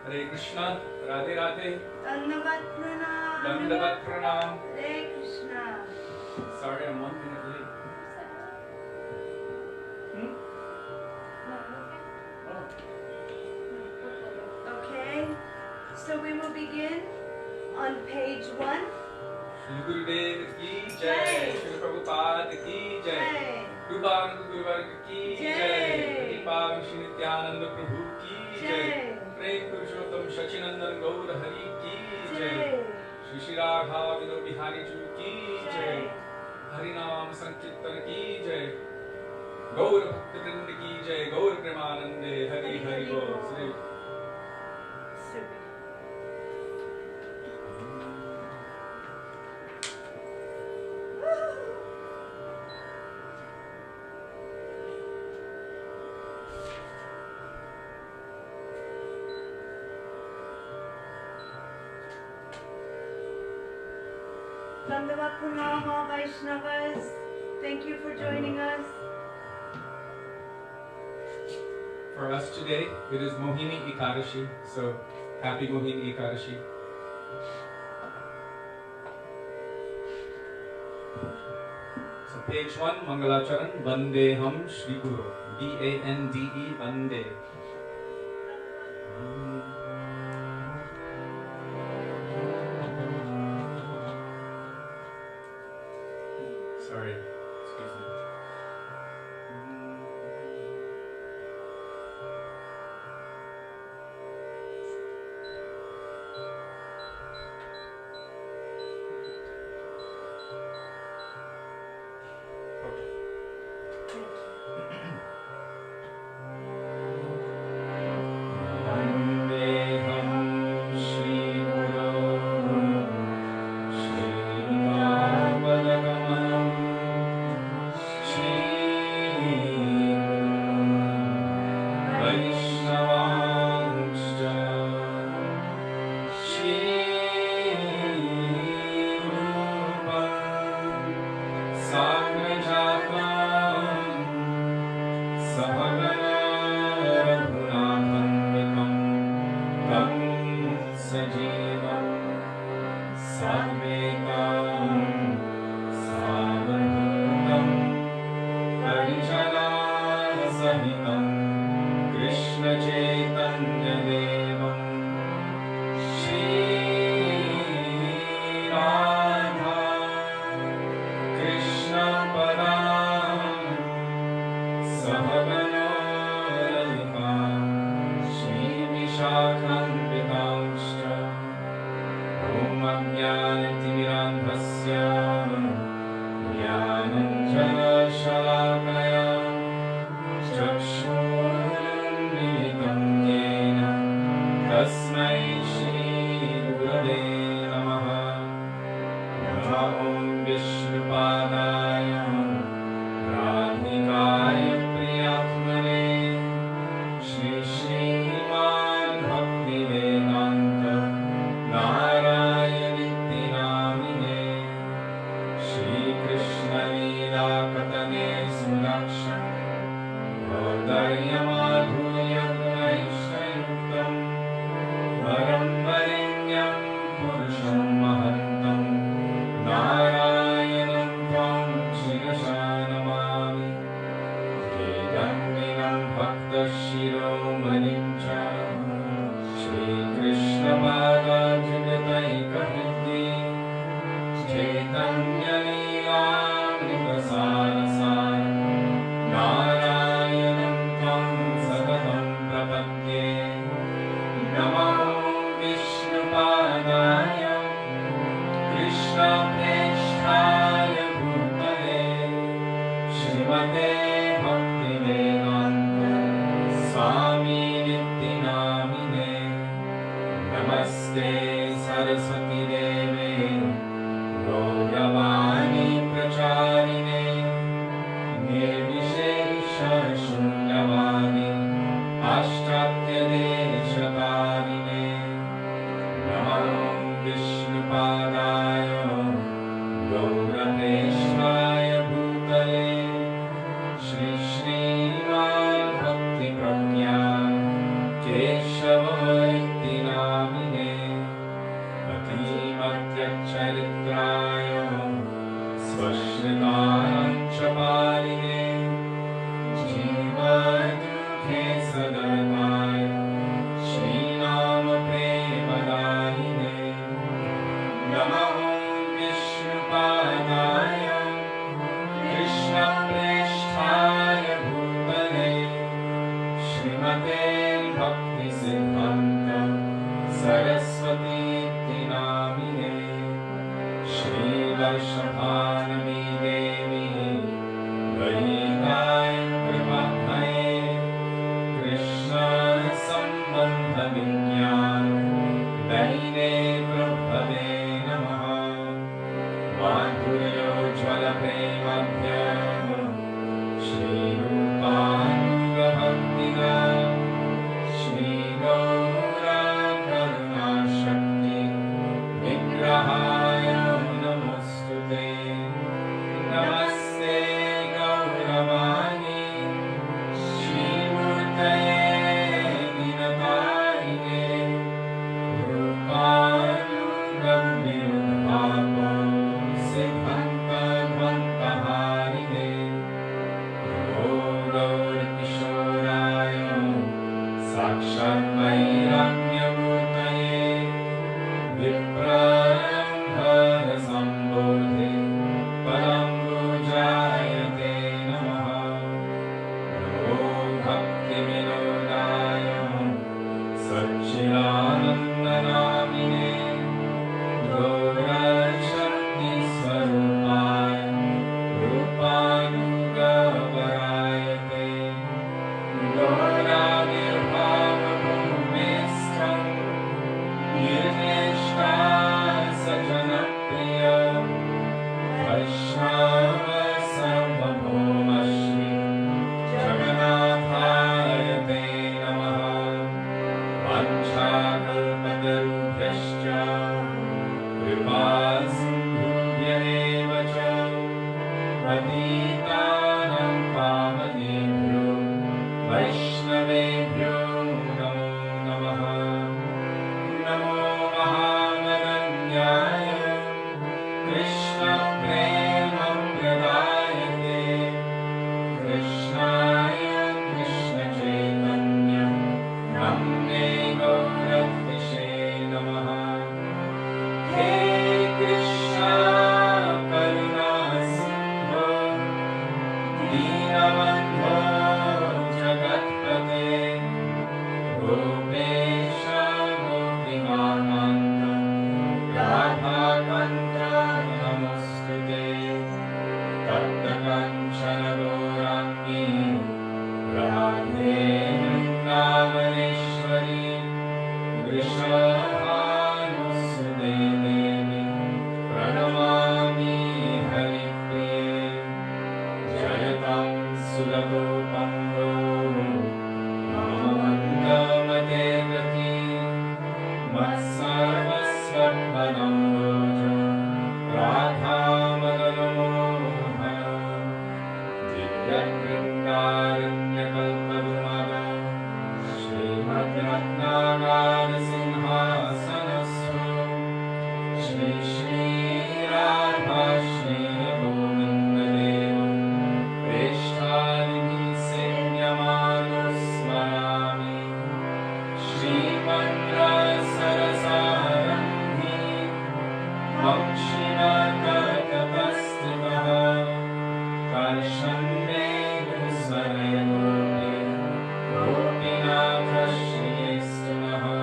Hare Krishna, Radhe Radhe. Dandavat Pranam. Dandavat Pranam. Hare Krishna. Sorry, I'm 1 minute late. Okay, so we will begin on page 1. Srila Gurudev ki jai, Srila Prabhupada ki jai, Rupan Guruvarga ki jai, Pratipam Shri Nityananda Prabhu ki jai, Prem Purushottam Shachinandan Gaur Hari ki jai, Shri Shri Radha Vino Bihari Ju ki jai, Harinam Sankirtan ki jai, Gaur Bhakti Vrinda ki jai, Gaur Premanande Hari Hari Bol. Dandavat Pranam, all Vaisnavas. Thank you for joining us. For us today, it is Mohini Ekadashi, so happy Mohini Ekadashi. So page 1, Mangalacharan, Vandeham Shri Guru, B-A-N-D-E, Vande. Sorry, excuse me. Narayanam Vaishnavebhyo namo namaha. Namo Mahamaganyaya Krishna Prema Pradayate Krishnaya Krishna Chaitanya Namne Gauravise Namaha. Hey Krishna Karuna Sindhu Dinabandho Jagatpate Gopesha Gopikananda Radhakantra Namostute Tapta Kanchana Gaurangi Radhe Vrindavaneshwari Vrishabhanusudevi Pranamami Haripriye Jayatam Sulagopango Mamamandamate Gati Matsarvasvarpanam Roja Radha Madanamohana Divyavrindaranya Srimad Ratnagar Simhasanasva Shri Shri Radha Shri Govinda Deva Preshthadini Senyamano Smarami Shri Sarasarambhi Vakshivakatapastitaha Karshande Gusvarayagoti Gopinath Shriyestunaha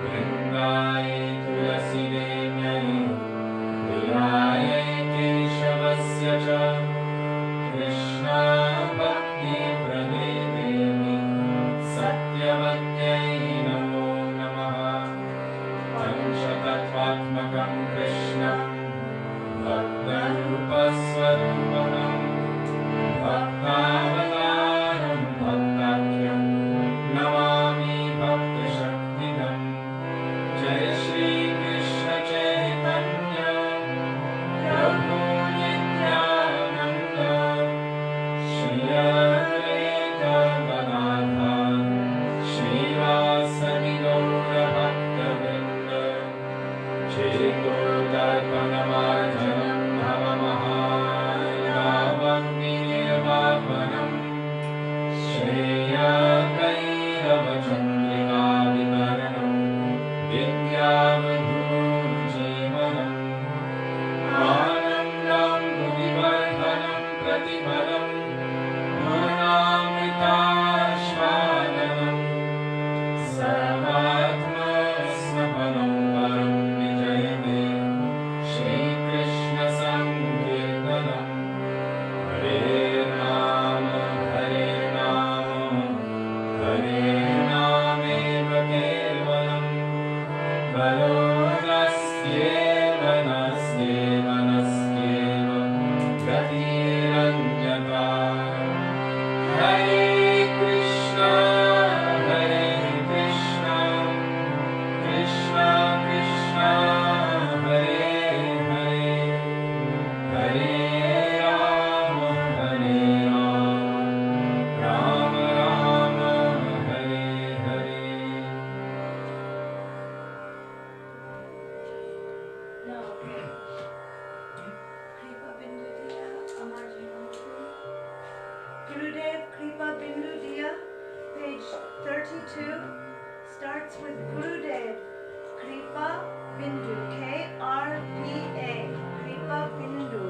Vrindaye Tulasi Devyai Viraye Keshavasya Cha Krishna Bhakti Prade Devi Satyavatyai Namo Namaha Panchatattvatmakam Krishnam Bhaktarupasvarupakam Bhaktavataram Bhaktakyam Namami Bhaktashaktinam Jai Shri Krishna Chaitanya Prabhu Nityananda Shri Advaita Gadadhar Srivasadi Gaura Bhaktavrinda Chaito Darpanamarjanam Bhavamahayavagni Nirvapanam Shreya Kairavachandrika Vitaranam Vidyavadhujimanam Anandam Budivardhanam Pratibharam Purnamritashvadanam Sarvatma Snapanam Param Vijayate Shri Krishna Sankirtanam Hare Rama Hare Rama Hare Rameva Kevalam Valo Nastyeva Nastyeva Nastyeva Gatiranjata Hare Krishna Hare Krishna Krishna Krishna Hare Hare Hare Rama Hare Rama Rama Rama Hare Hare. No, okay. Kripa Bindu Diya, Amar Jivantu. Gurudev Kripa Bindu Diya, page 32, starts with Gurudev Kripa Bindu, K-R-P-A, Kripa Bindu.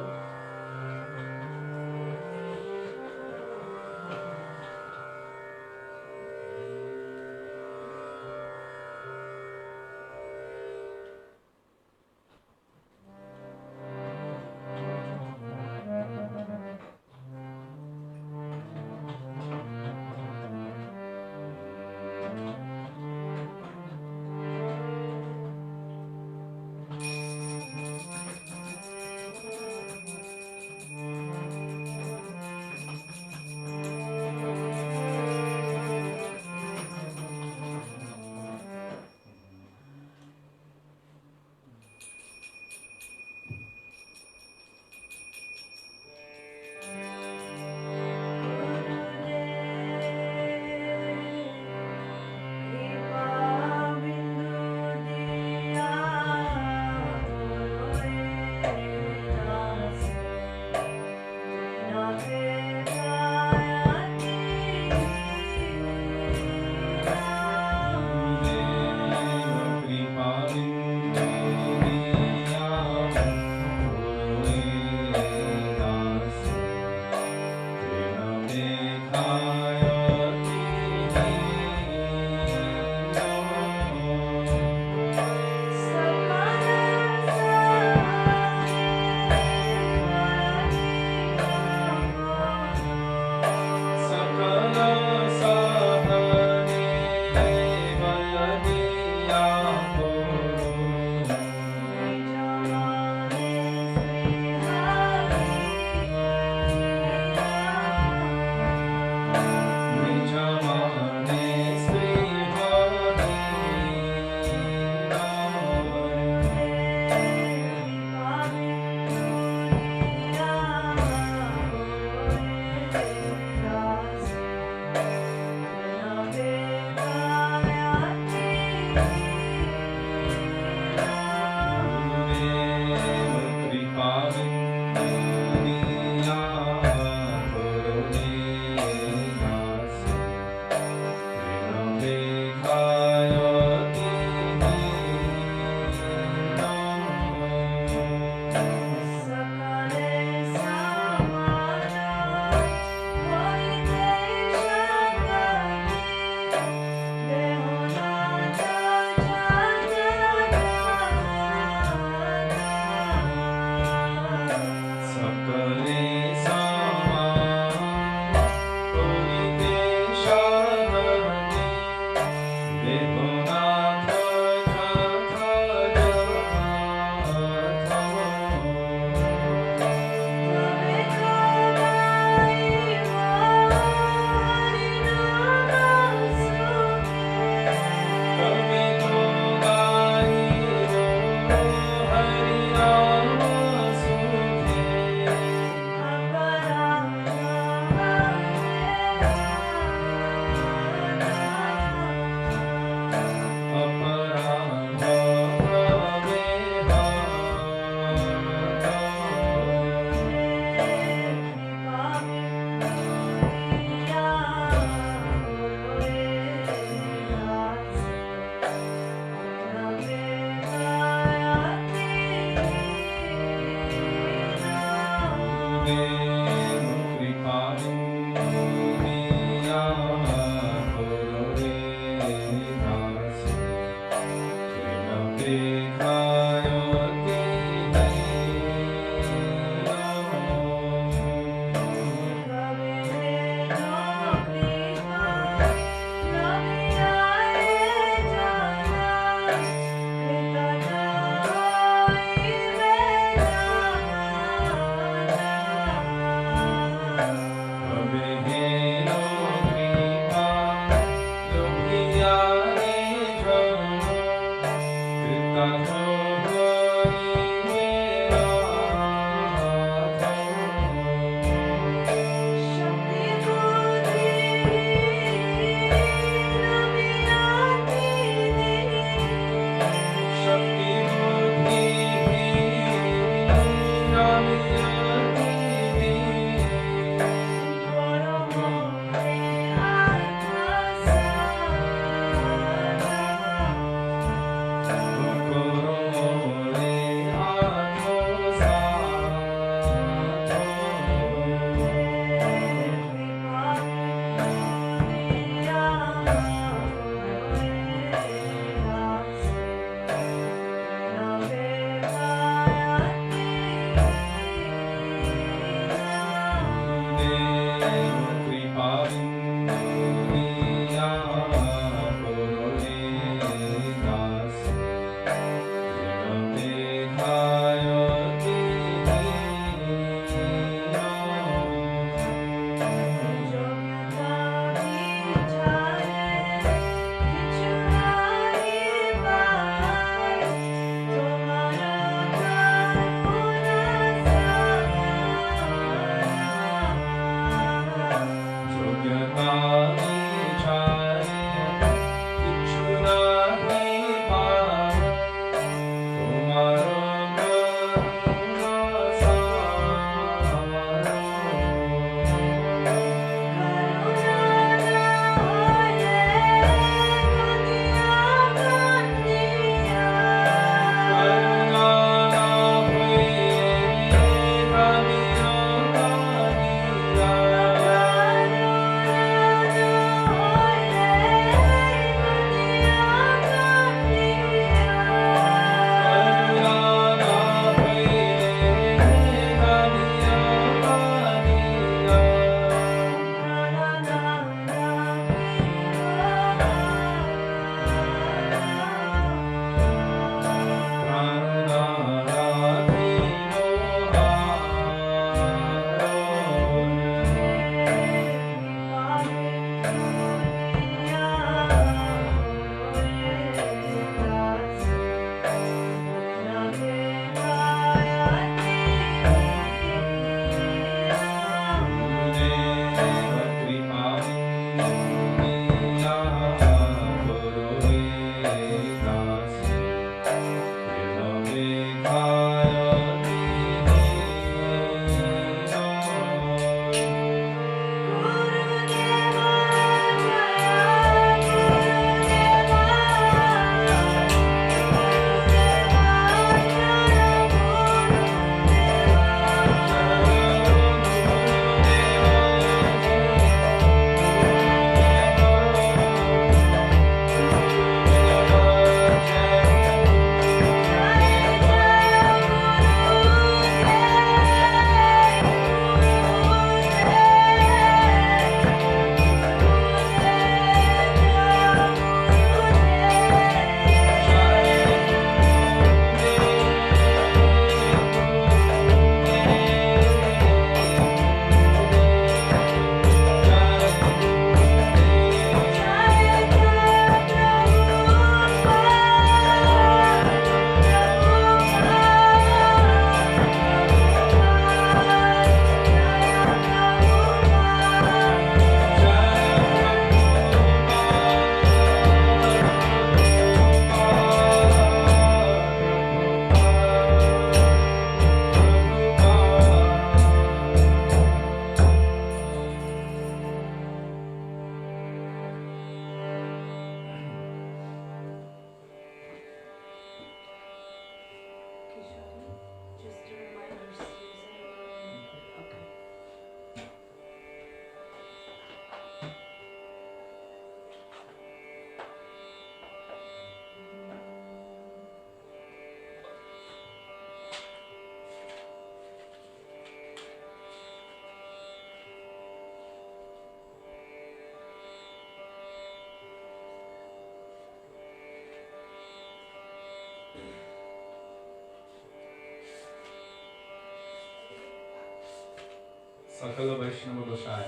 Sakala Vaishnava Gosai,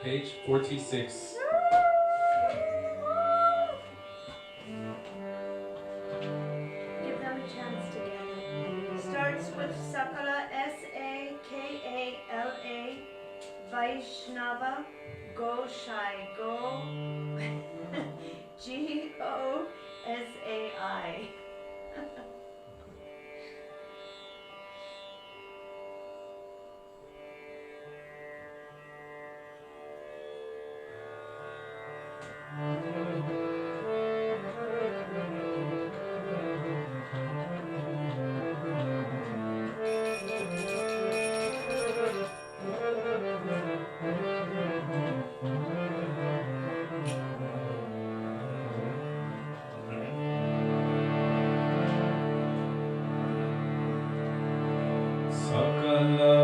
page 46. Give them a chance to get it. Starts with Sakala, S-A-K-A-L-A, Vaishnava, Gosai, Go, G-O-S-A-I. Sakala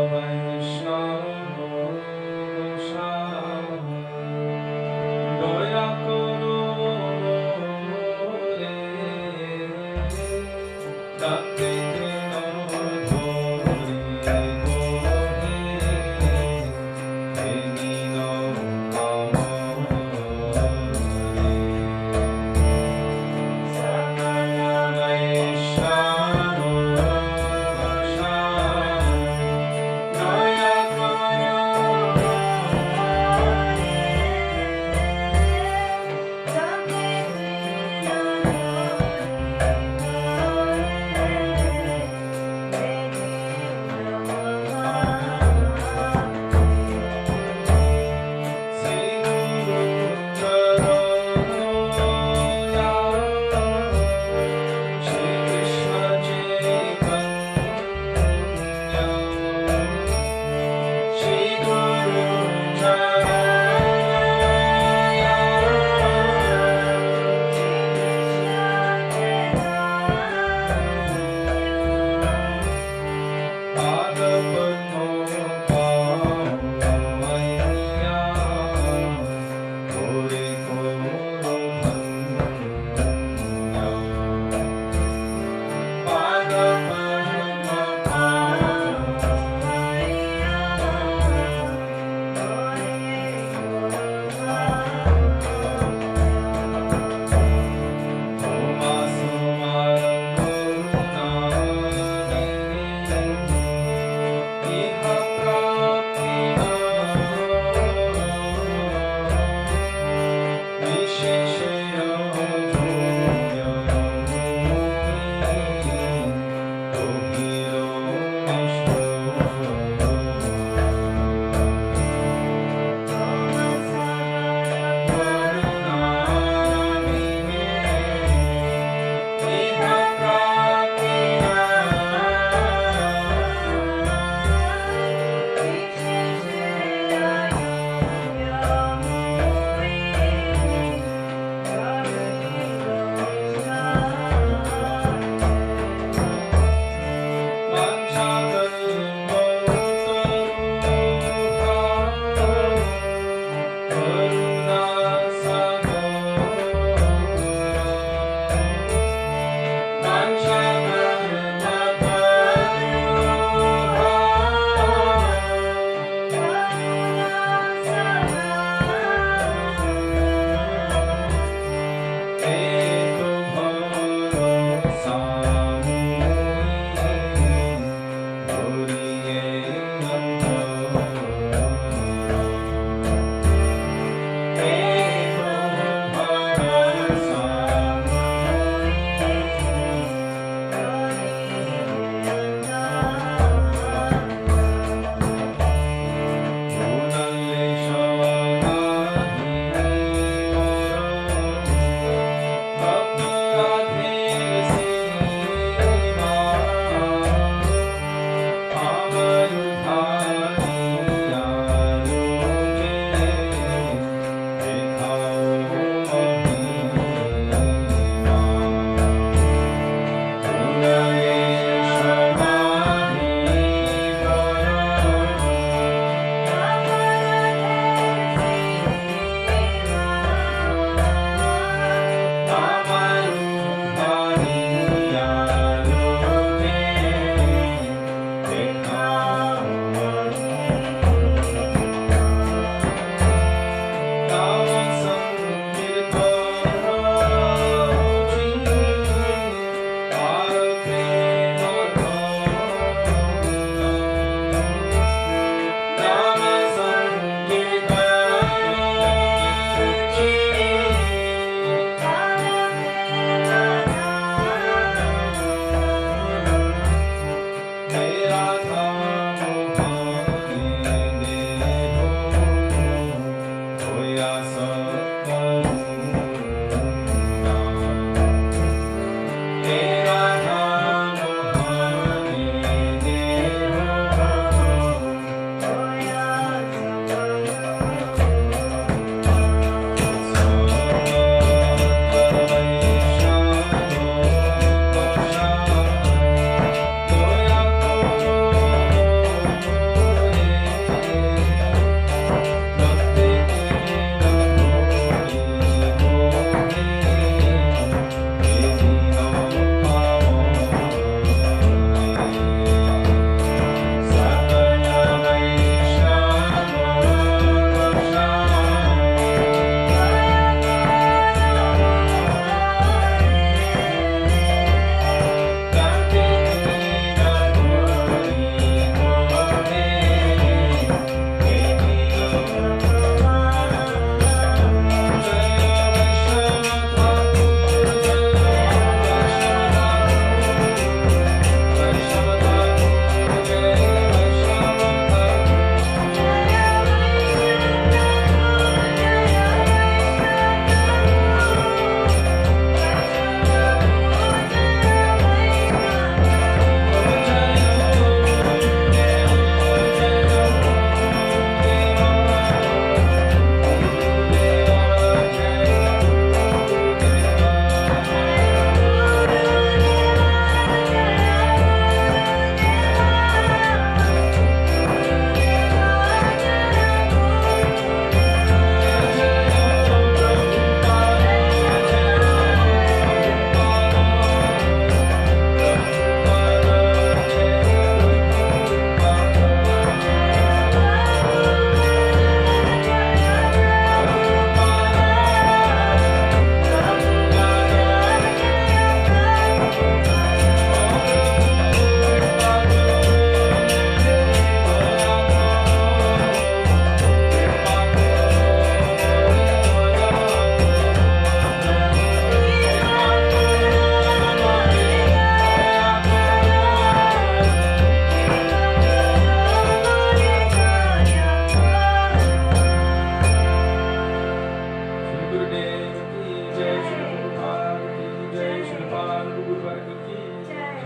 Gurudev ki jai, Srila Prabhupada ki jai, Srila Guru Varga ki jai.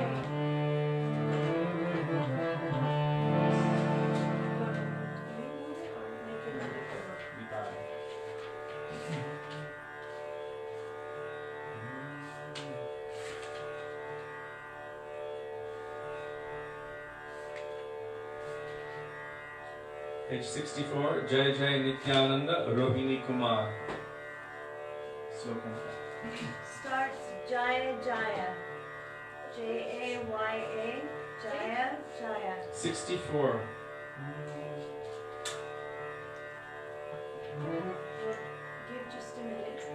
Page 64, Jai Jai Nityananda Rohini Kumar. Sloka. Starts Jaya Jaya. Jaya, Jaya Jaya. 64. Give just a minute to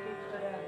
be put up.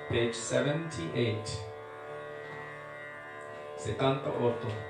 page 78. 78.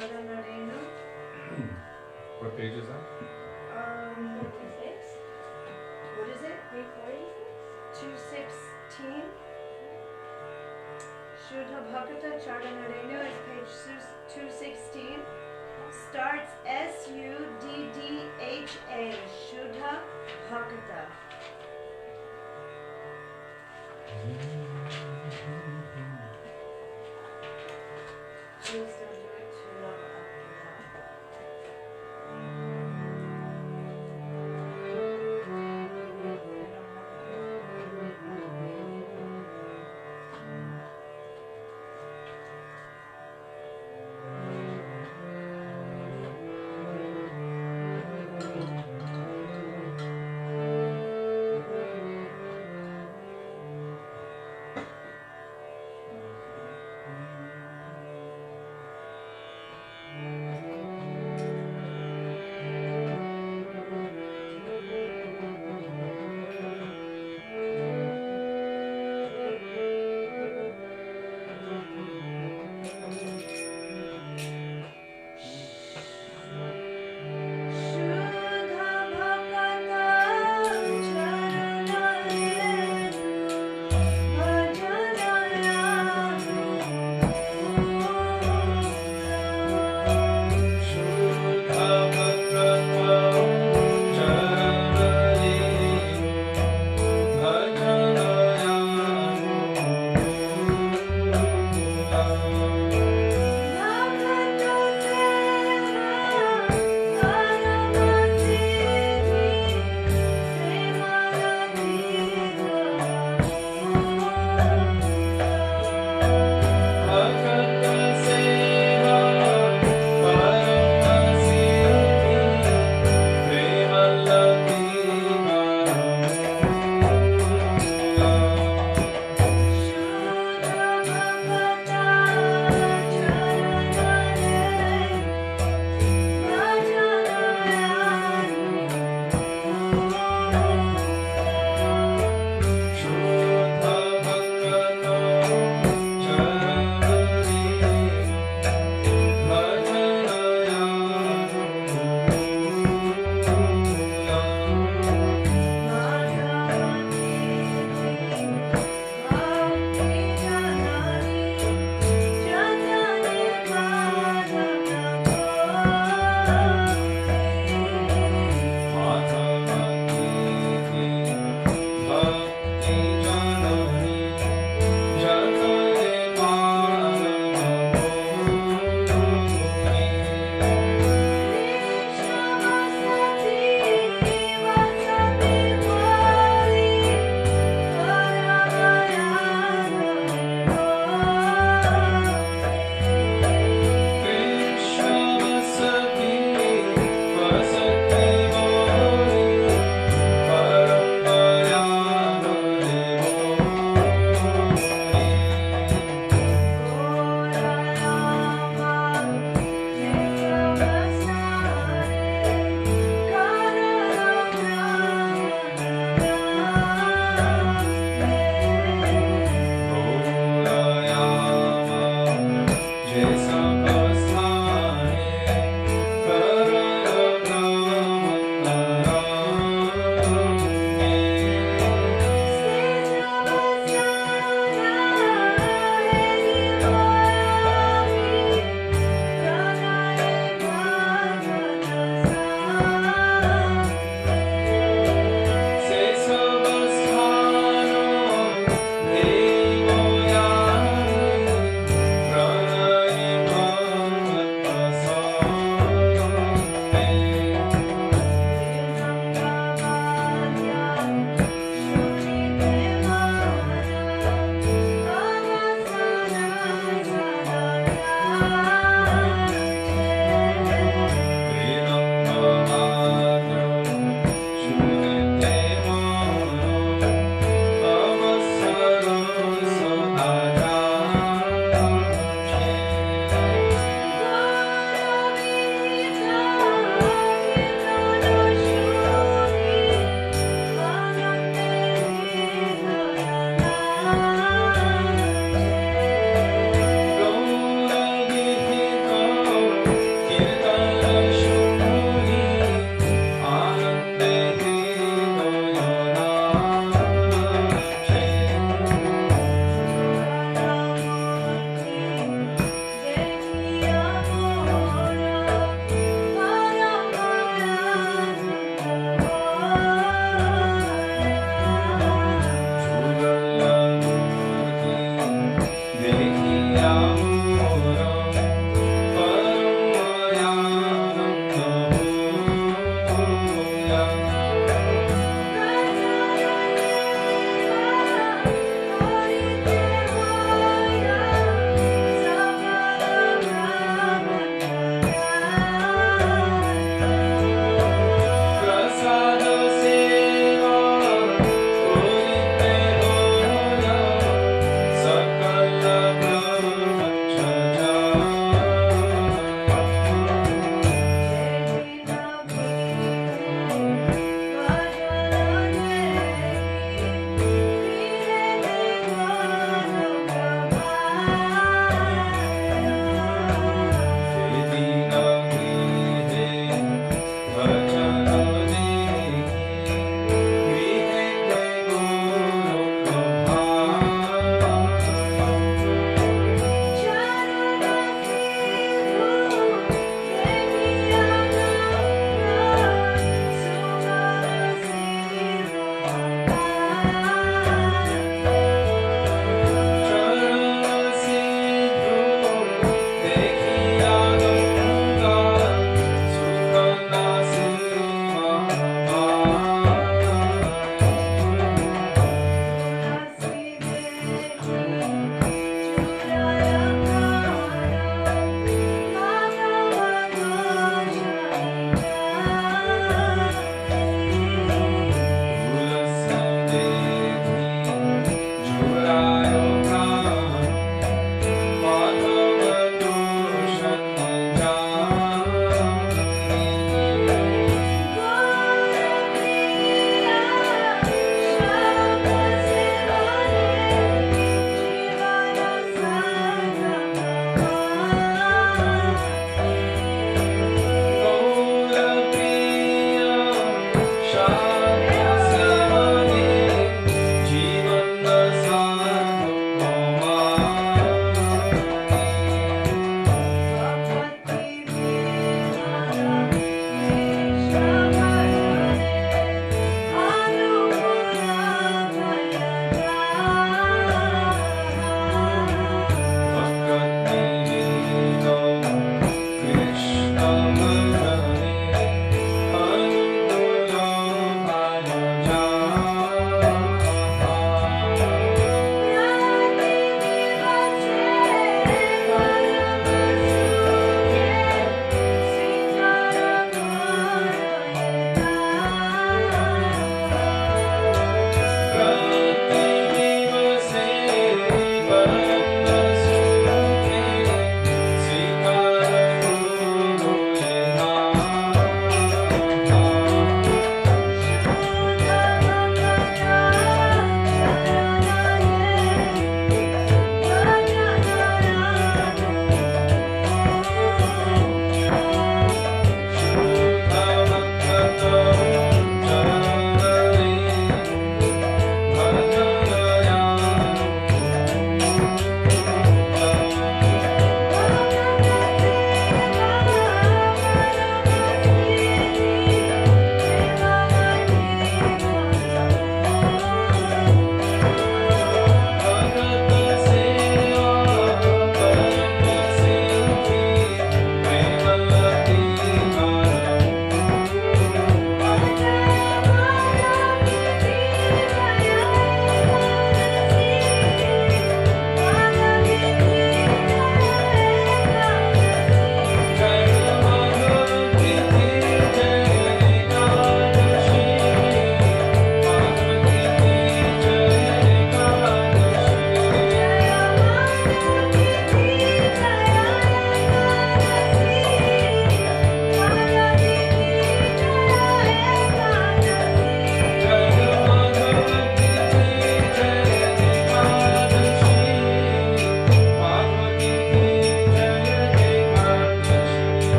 Charanarenu. What page is that? 46. What is it? 216. Shuddha Bhakata Charanarenu is page 216. Starts Suddha. Shuddha Bhakata. Please don't do it too long after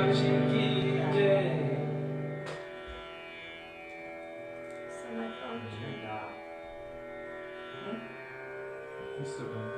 Kashi ki jai. So my phone turned off. It's still going.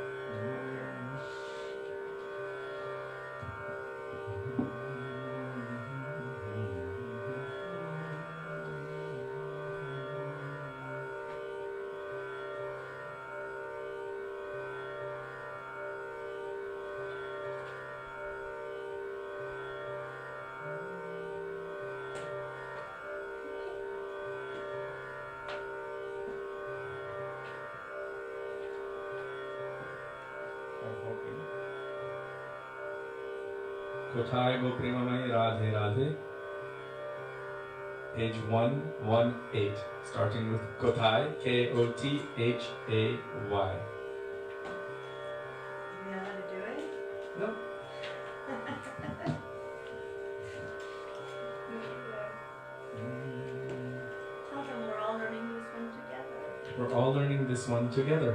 Kothai Go Premamai Radhe Radhe. Page 118, starting with Kothai, K-O-T-H-A-Y. Do you know how to do it? No. Tell them we're all learning this one together. We're all learning this one together.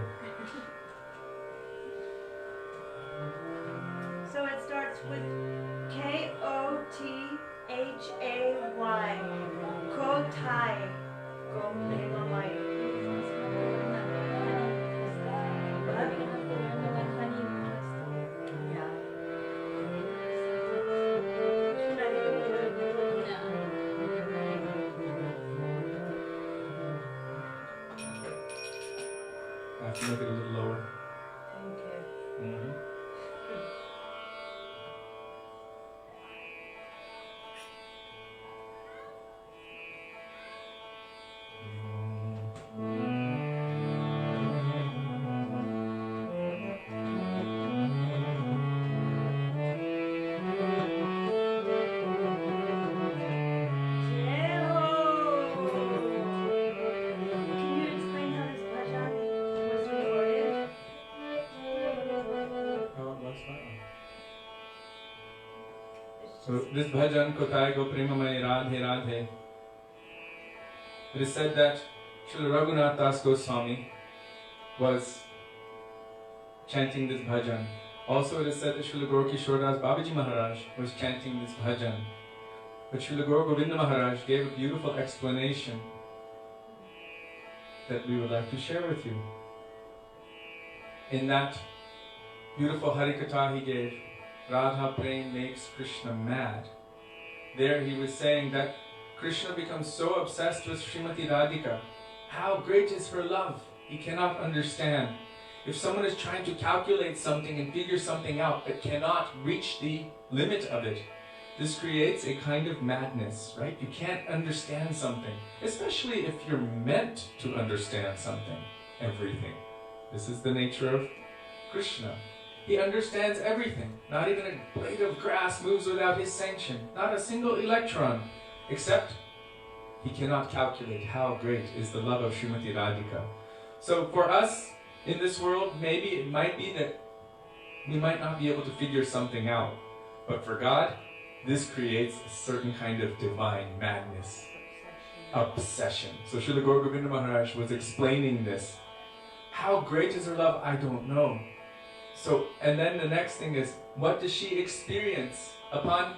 So it starts with K-O-T-H-A-Y. Kothai. Go Premamai. I have to make it a little lower. Thank you. Mm-hmm. So this bhajan, Kothai Go Premamai Radhe Radhe, it is said that Srila Raghunath Das Goswami was chanting this bhajan. Also it is said that Srila Gaura Kishori Das Babaji Maharaj was chanting this bhajan. But Srila Gaura Govinda Maharaj gave a beautiful explanation that we would like to share with you. In that beautiful Harikatha he gave, Radha Prem makes Krishna mad. There he was saying that Krishna becomes so obsessed with Srimati Radhika. How great is her love? He cannot understand. If someone is trying to calculate something and figure something out but cannot reach the limit of it, this creates a kind of madness, right? You can't understand something, especially if you're meant to understand something, everything. This is the nature of Krishna. He understands everything. Not even a blade of grass moves without his sanction. Not a single electron. Except he cannot calculate how great is the love of Srimati Radhika. So for us in this world, maybe it might be that we might not be able to figure something out. But for God, this creates a certain kind of divine madness. Obsession. So Srila Gaura Govinda Maharaj was explaining this. How great is her love? I don't know. So, and then the next thing is, what does she experience upon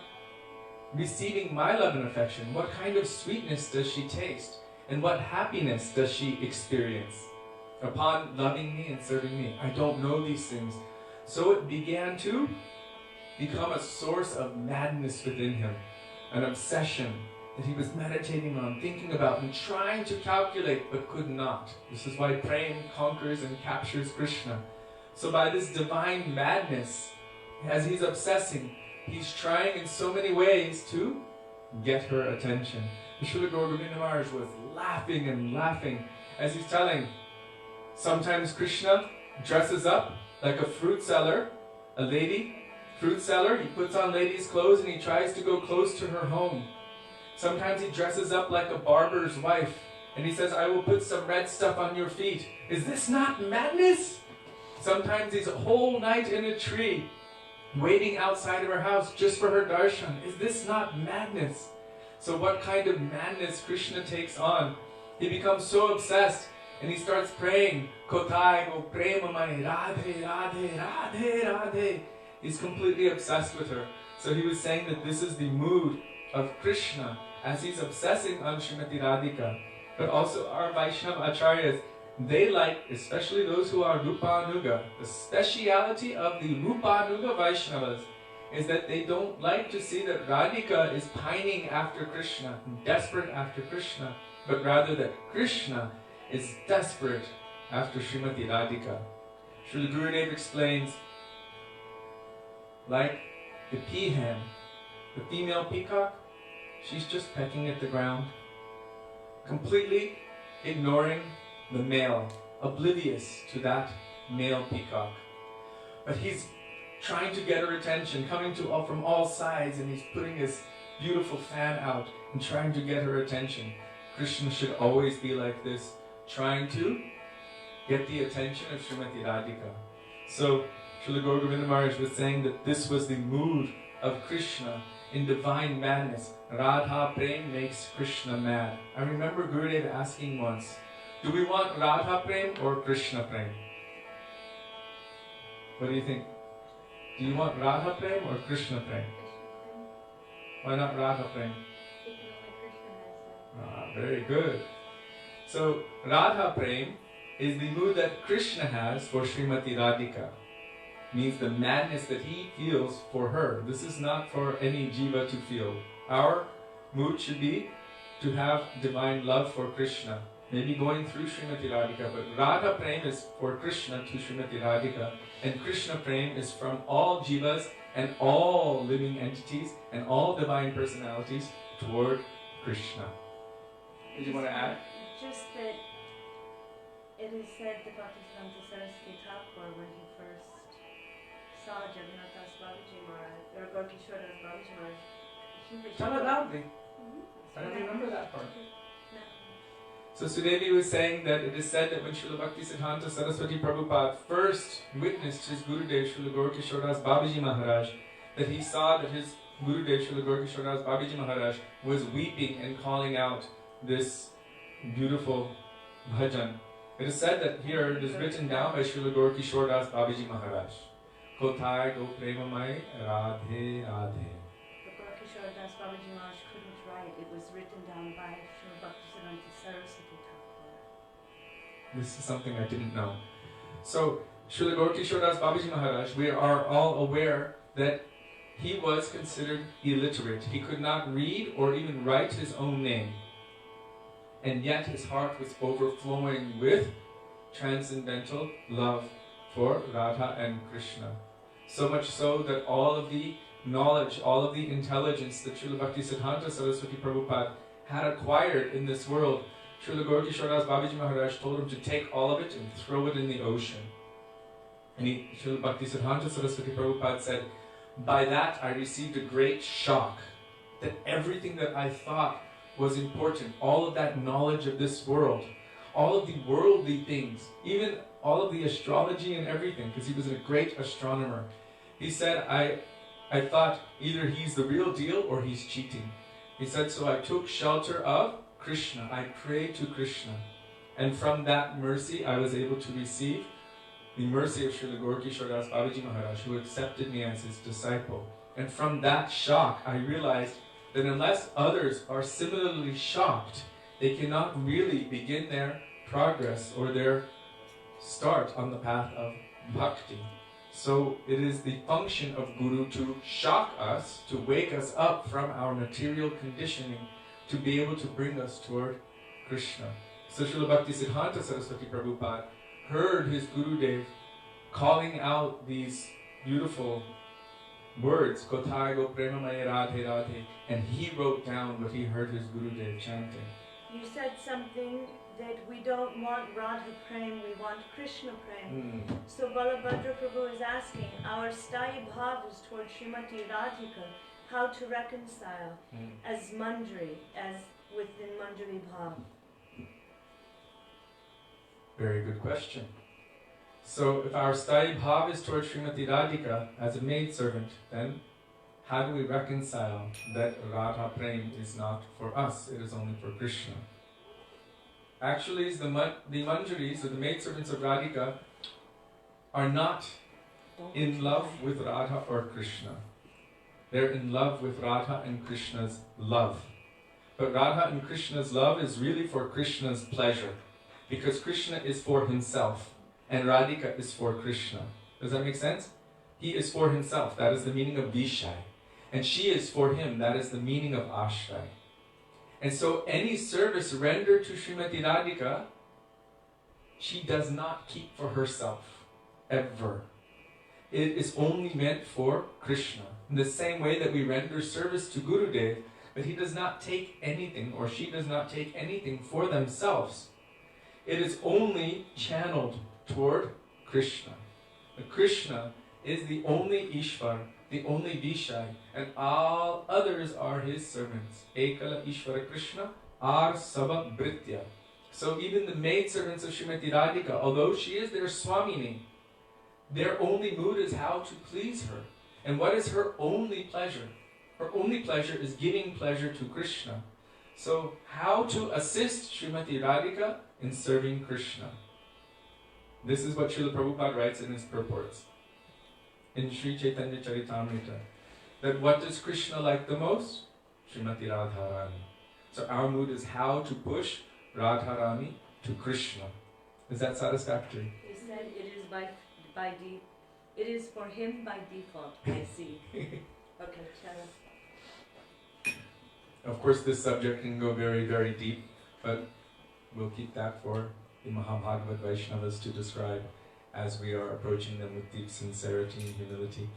receiving my love and affection? What kind of sweetness does she taste? And what happiness does she experience upon loving me and serving me? I don't know these things. So it began to become a source of madness within him, an obsession that he was meditating on, thinking about, and trying to calculate, but could not. This is why prem conquers and captures Krishna. So by this divine madness, as he's obsessing, he's trying in so many ways to get her attention. Srila Gaura Govinda Maharaj was laughing and laughing as he's telling, sometimes Krishna dresses up like a fruit seller, a lady, fruit seller. He puts on ladies' clothes and he tries to go close to her home. Sometimes he dresses up like a barber's wife and he says, I will put some red stuff on your feet. Is this not madness? Sometimes he's a whole night in a tree, waiting outside of her house just for her darshan. Is this not madness? So what kind of madness Krishna takes on? He becomes so obsessed and he starts praying, Kothai Go Premamai Radhe Radhe Radhe Radhe. He's completely obsessed with her. So he was saying that this is the mood of Krishna as he's obsessing on Srimati Radhika. But also our Vaishnava Acharyas, they like, especially those who are Rupanuga, the speciality of the Rupanuga Vaishnavas is that they don't like to see that Radhika is pining after Krishna, desperate after Krishna, but rather that Krishna is desperate after Srimati Radhika. Srila Gurudev explains, like the peahen, the female peacock, she's just pecking at the ground, completely ignoring the male, oblivious to that male peacock. But he's trying to get her attention, coming from all sides, and he's putting his beautiful fan out and trying to get her attention. Krishna should always be like this, trying to get the attention of Srimati Radhika. So Srila Govinda Maharaj was saying that this was the mood of Krishna in divine madness. Radha Prem makes Krishna mad. I remember Gurudev asking once, do we want Radha Prem or Krishna Prem? What do you think? Do you want Radha Prem or Krishna Prem? Why not Radha Prem? Very good. So Radha Prem is the mood that Krishna has for Srimati Radhika. Means the madness that he feels for her. This is not for any jiva to feel. Our mood should be to have divine love for Krishna. Maybe going through Srimati Radhika, but Radha Prem is for Krishna to Srimati Radhika, and Krishna Prem is from all jivas and all living entities and all divine personalities toward Krishna. Did you want to add? Just that it is said that Bhaktivedanta Saraswati Thakur, when he first saw Jagannath Babaji Maharaj, or Gorkishore Babaji Maharaj, he was... Tell it loudly. I don't remember that part. So Sudevi was saying that it is said that when Srila Bhaktisiddhanta Saraswati Prabhupada first witnessed his Gurudev Srila Gorkishore Babaji Maharaj, that he saw that his Gurudev Srila Gorkishore Babaji Maharaj was weeping and calling out this beautiful bhajan. It is said that here it is written down by Srila Gorkishore Babaji Maharaj. Kothai go premamai radhe radhe. But Gorkishore Babaji Maharaj couldn't write. It was written down by Srila Bhaktisiddhanta Saraswati Thakur. This is something I didn't know. So, Srila Gorkishore Babaji Maharaj, we are all aware that he was considered illiterate. He could not read or even write his own name. And yet his heart was overflowing with transcendental love for Radha and Krishna. So much so that all of the knowledge, all of the intelligence that Srila Bhaktisiddhanta Saraswati Prabhupada had acquired in this world, Srila Gorkishore Babaji Maharaj told him to take all of it and throw it in the ocean. And Srila Bhaktisiddhanta Saraswati Prabhupada said, by that I received a great shock, that everything that I thought was important, all of that knowledge of this world, all of the worldly things, even all of the astrology and everything, because he was a great astronomer. He said, I thought either he's the real deal or he's cheating. He said, so I took shelter of Krishna. I prayed to Krishna. And from that mercy, I was able to receive the mercy of Srila Gorkishore Babaji Maharaj, who accepted me as his disciple. And from that shock, I realized that unless others are similarly shocked, they cannot really begin their progress or their start on the path of bhakti. So it is the function of Guru to shock us, to wake us up from our material conditioning, to be able to bring us toward Krishna. So Srila Bhaktisiddhanta Saraswati Prabhupada heard his Gurudev calling out these beautiful words, Kothai go premamaya radhe radhe, and he wrote down what he heard his Gurudev chanting. You said something that we don't want Radha Prem, we want Krishna Prem. So Balabhadra Prabhu is asking, our Sthayi Bhav is towards Srimati Radhika, how to reconcile as Manjari, as within Manjari Bhav? Very good question. So if our Sthayi Bhav is towards Srimati Radhika as a maidservant, then how do we reconcile that Radha Prem is not for us, it is only for Krishna? Actually, the Manjaris, or the maidservants of Radhika, are not in love with Radha or Krishna. They're in love with Radha and Krishna's love. But Radha and Krishna's love is really for Krishna's pleasure. Because Krishna is for himself and Radhika is for Krishna. Does that make sense? He is for himself. That is the meaning of Vishai. And she is for him. That is the meaning of Ashray. And so any service rendered to Srimati Radhika, she does not keep for herself. Ever. It is only meant for Krishna. In the same way that we render service to Gurudev, but he does not take anything, or she does not take anything for themselves. It is only channeled toward Krishna. But Krishna is the only Ishvar, the only Vishai, and all others are his servants. Ekala Ishvara Krishna are Sava Britya. So even the maidservants of Srimati Radhika, although she is their Swamini, their only mood is how to please her. And what is her only pleasure? Her only pleasure is giving pleasure to Krishna. So how to assist Srimati Radhika in serving Krishna? This is what Srila Prabhupada writes in his purports. In Sri Chaitanya Charitamrita. That what does Krishna like the most? Srimati Radharani. So our mood is how to push Radharani to Krishna. Is that satisfactory? He said it is it is for him by default. I see. Okay, tell us. Of course, this subject can go very, very deep, but we'll keep that for the Mahabhagavad Vaishnavas to describe as we are approaching them with deep sincerity and humility.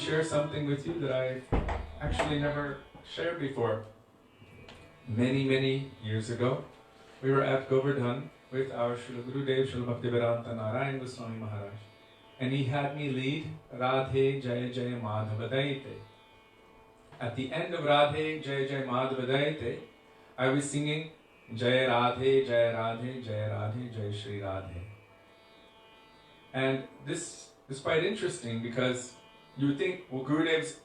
share something with you that I actually never shared before. Many years ago, we were at Govardhan with our Srila Gurudev, Srila Bhaktivedanta, Narayan Goswami Maharaj. And he had me lead Radhe Jaya Jaya Madhava Daite. At the end of Radhe Jaya Jaya Madhava Daite, I was singing Jaya Radhe, Jaya Radhe, Jaya Radhe, Jaya Shri Radhe. And this is quite interesting because you would think, well, Gurudev's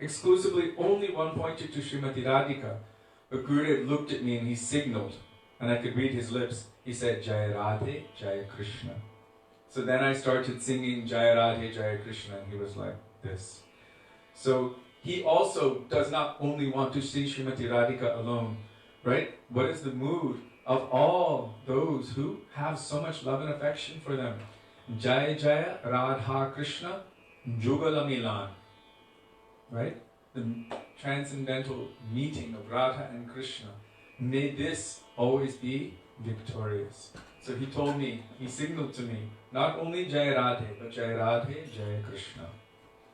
exclusively only one pointed to Srimati Radhika. But Gurudev looked at me and he signaled, and I could read his lips. He said, Jaya Radhe, Jaya Krishna. So then I started singing Jaya Radhe, Jaya Krishna, and he was like this. So he also does not only want to see Srimati Radhika alone, right? What is the mood of all those who have so much love and affection for them? Jaya Jaya Radha Krishna Jugala Milan. Right? The transcendental meeting of Radha and Krishna. May this always be victorious. So he told me, he signaled to me, not only Jaya Radhe, but Jaya Radhe, Jaya Krishna.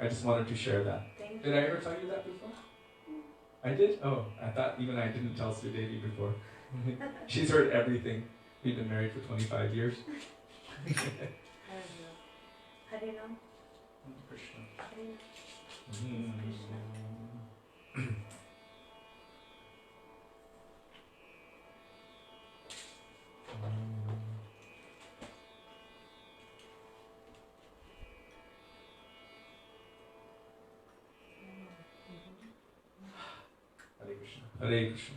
I just wanted to share that. Did I ever tell you that before? I did? Oh, I thought even I didn't tell Sudevi before. She's heard everything. We've been married for 25 years. How do you know? Krishna. Hare Krishna. Hare Krishna.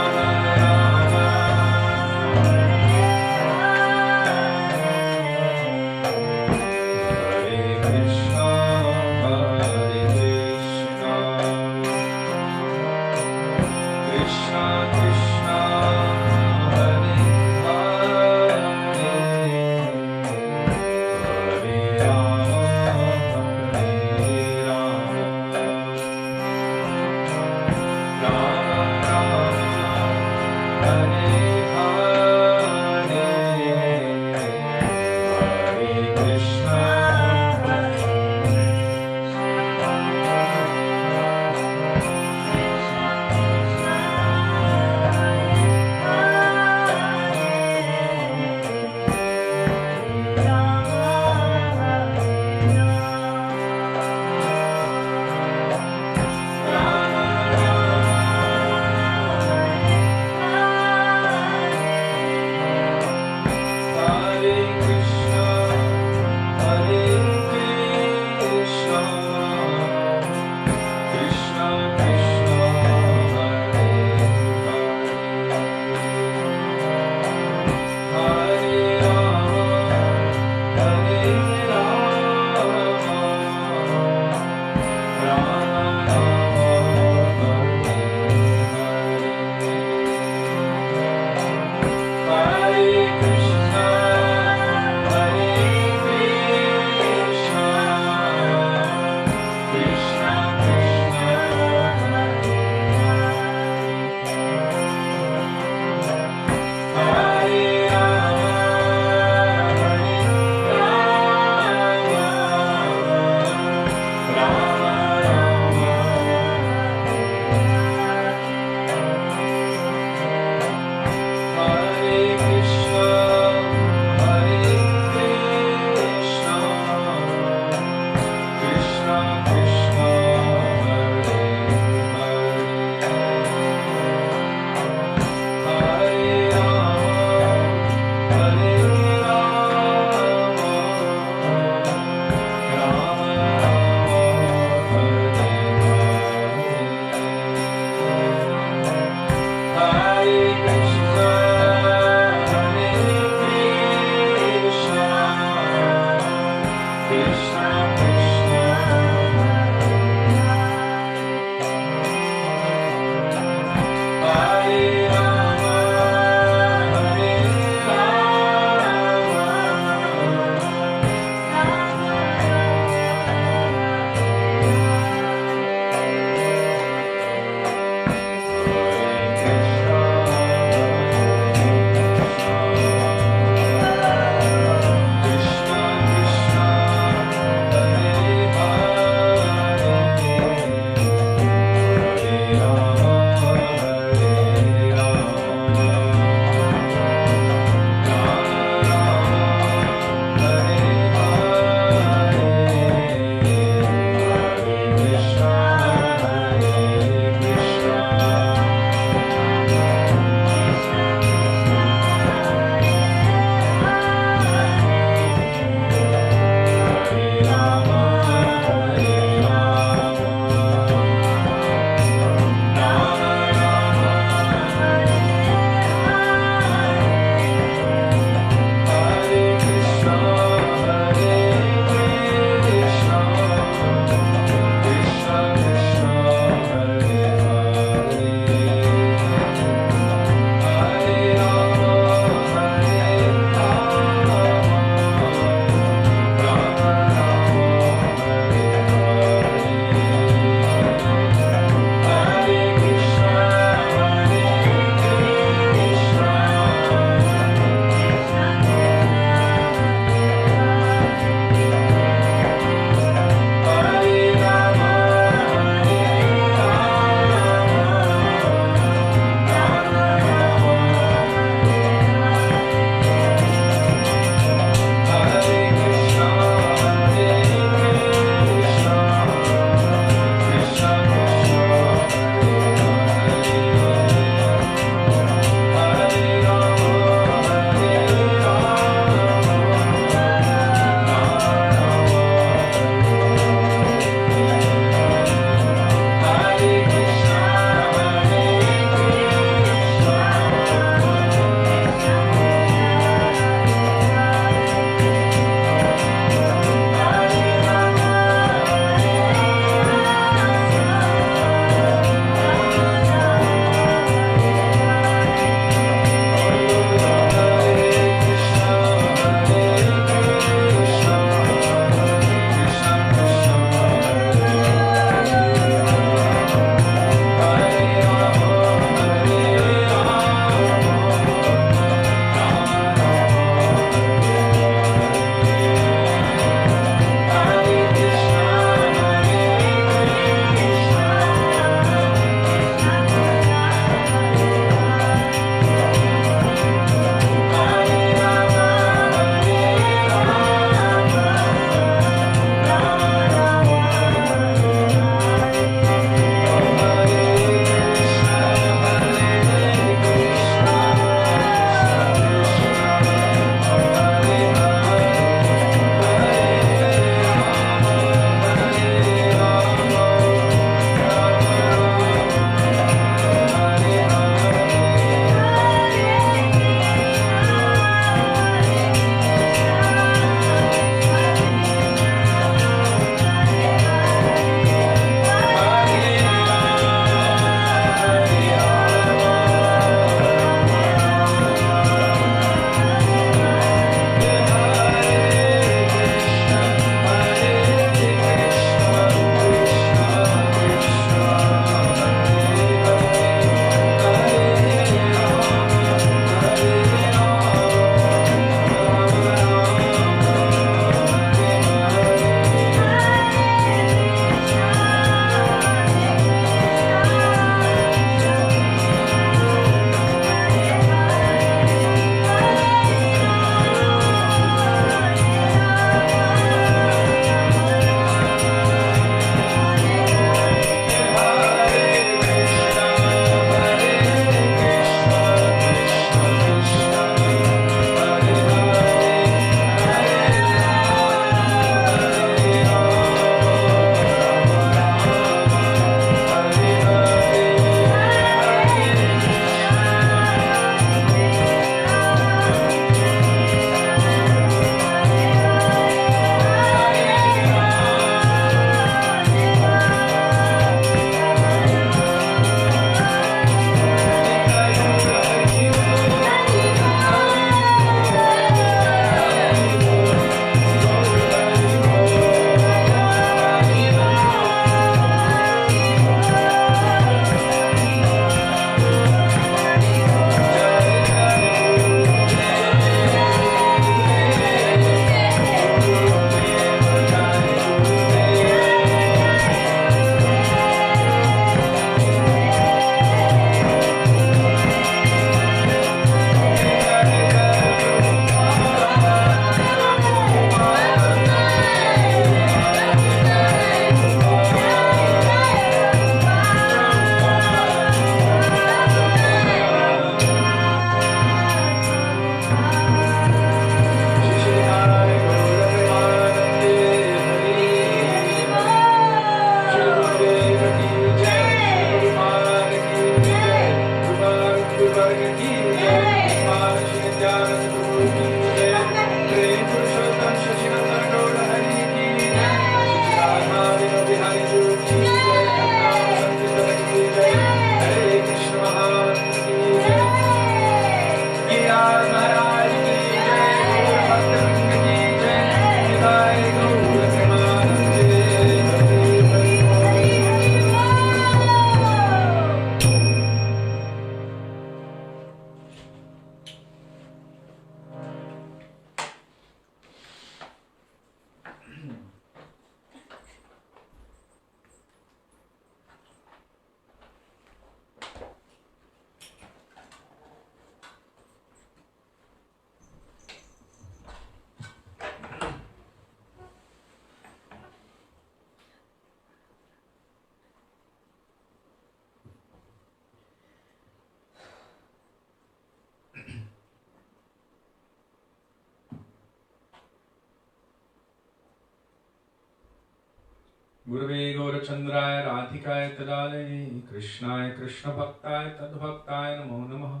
Gurave Gaurachandraya Radhikaya Tadale Krishnaya Krishna Bhaktaya Tadbhaktaya Namo Namaha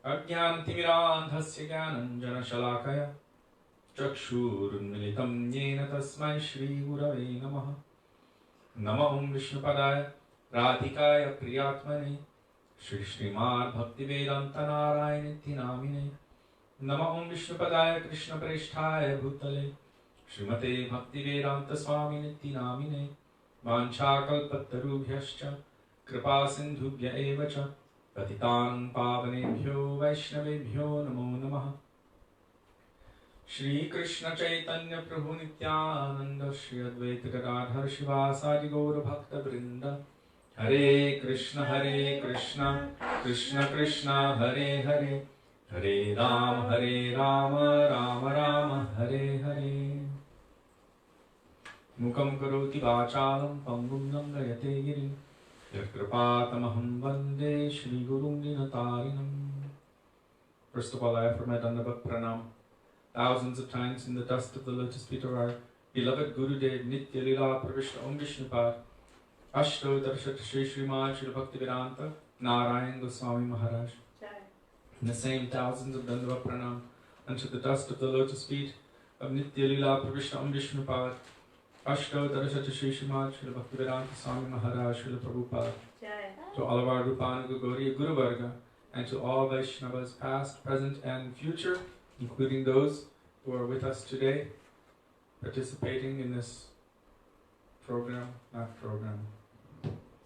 Ajnantimirandhasya Jnananjana Shalakaya Chakshurunmilitam Yena Tasmai Shri Gurave Namaha Namo Om Vishnupadaya Radhikaya Priyatmane Shri Srimad Bhaktivedanta Narayani Namine Namo Om Vishnupadaya Krishna Presthaya Bhutale Srimate Bhaktivedanta Swami Niti Namine Vanchakalpatarubhyascha Kripa Sindhubhya Evacha Patitan Pavanebhyo Vaishnavebhyo Namo Namaha Shri Krishna Chaitanya Prabhu Nityananda Shri Advaita Gadadhar Shivasadi Gaura Bhakta Vrinda Hare Krishna Krishna Krishna Hare Hare Hare Rama Rama Rama Hare Hare Mukam karoti vachalam pangum nandayate giri Yatkripatamaham vande Shri Gurum Dinatarinam. First of all, I offer my Dandavat Pranam thousands of times in the dust of the lotus feet of our beloved Gurudev Nitya Lila Pravishta Om Vishnupad Ashto Darshat Shri Srimad Srila Bhaktivedanta Narayan Goswami Maharaja. And the same thousands of Dandavat Pranam unto the dust of the lotus feet of Nitya Lila Pravishta Om Vishnupad Ashto Darshat Shri Srimad Srila Bhaktivedanta Swami Maharaja Srila Prabhupada. To all of our Rupanuga Gauriya Guru Varga and to all Vaishnavas past, present and future, including those who are with us today, participating in this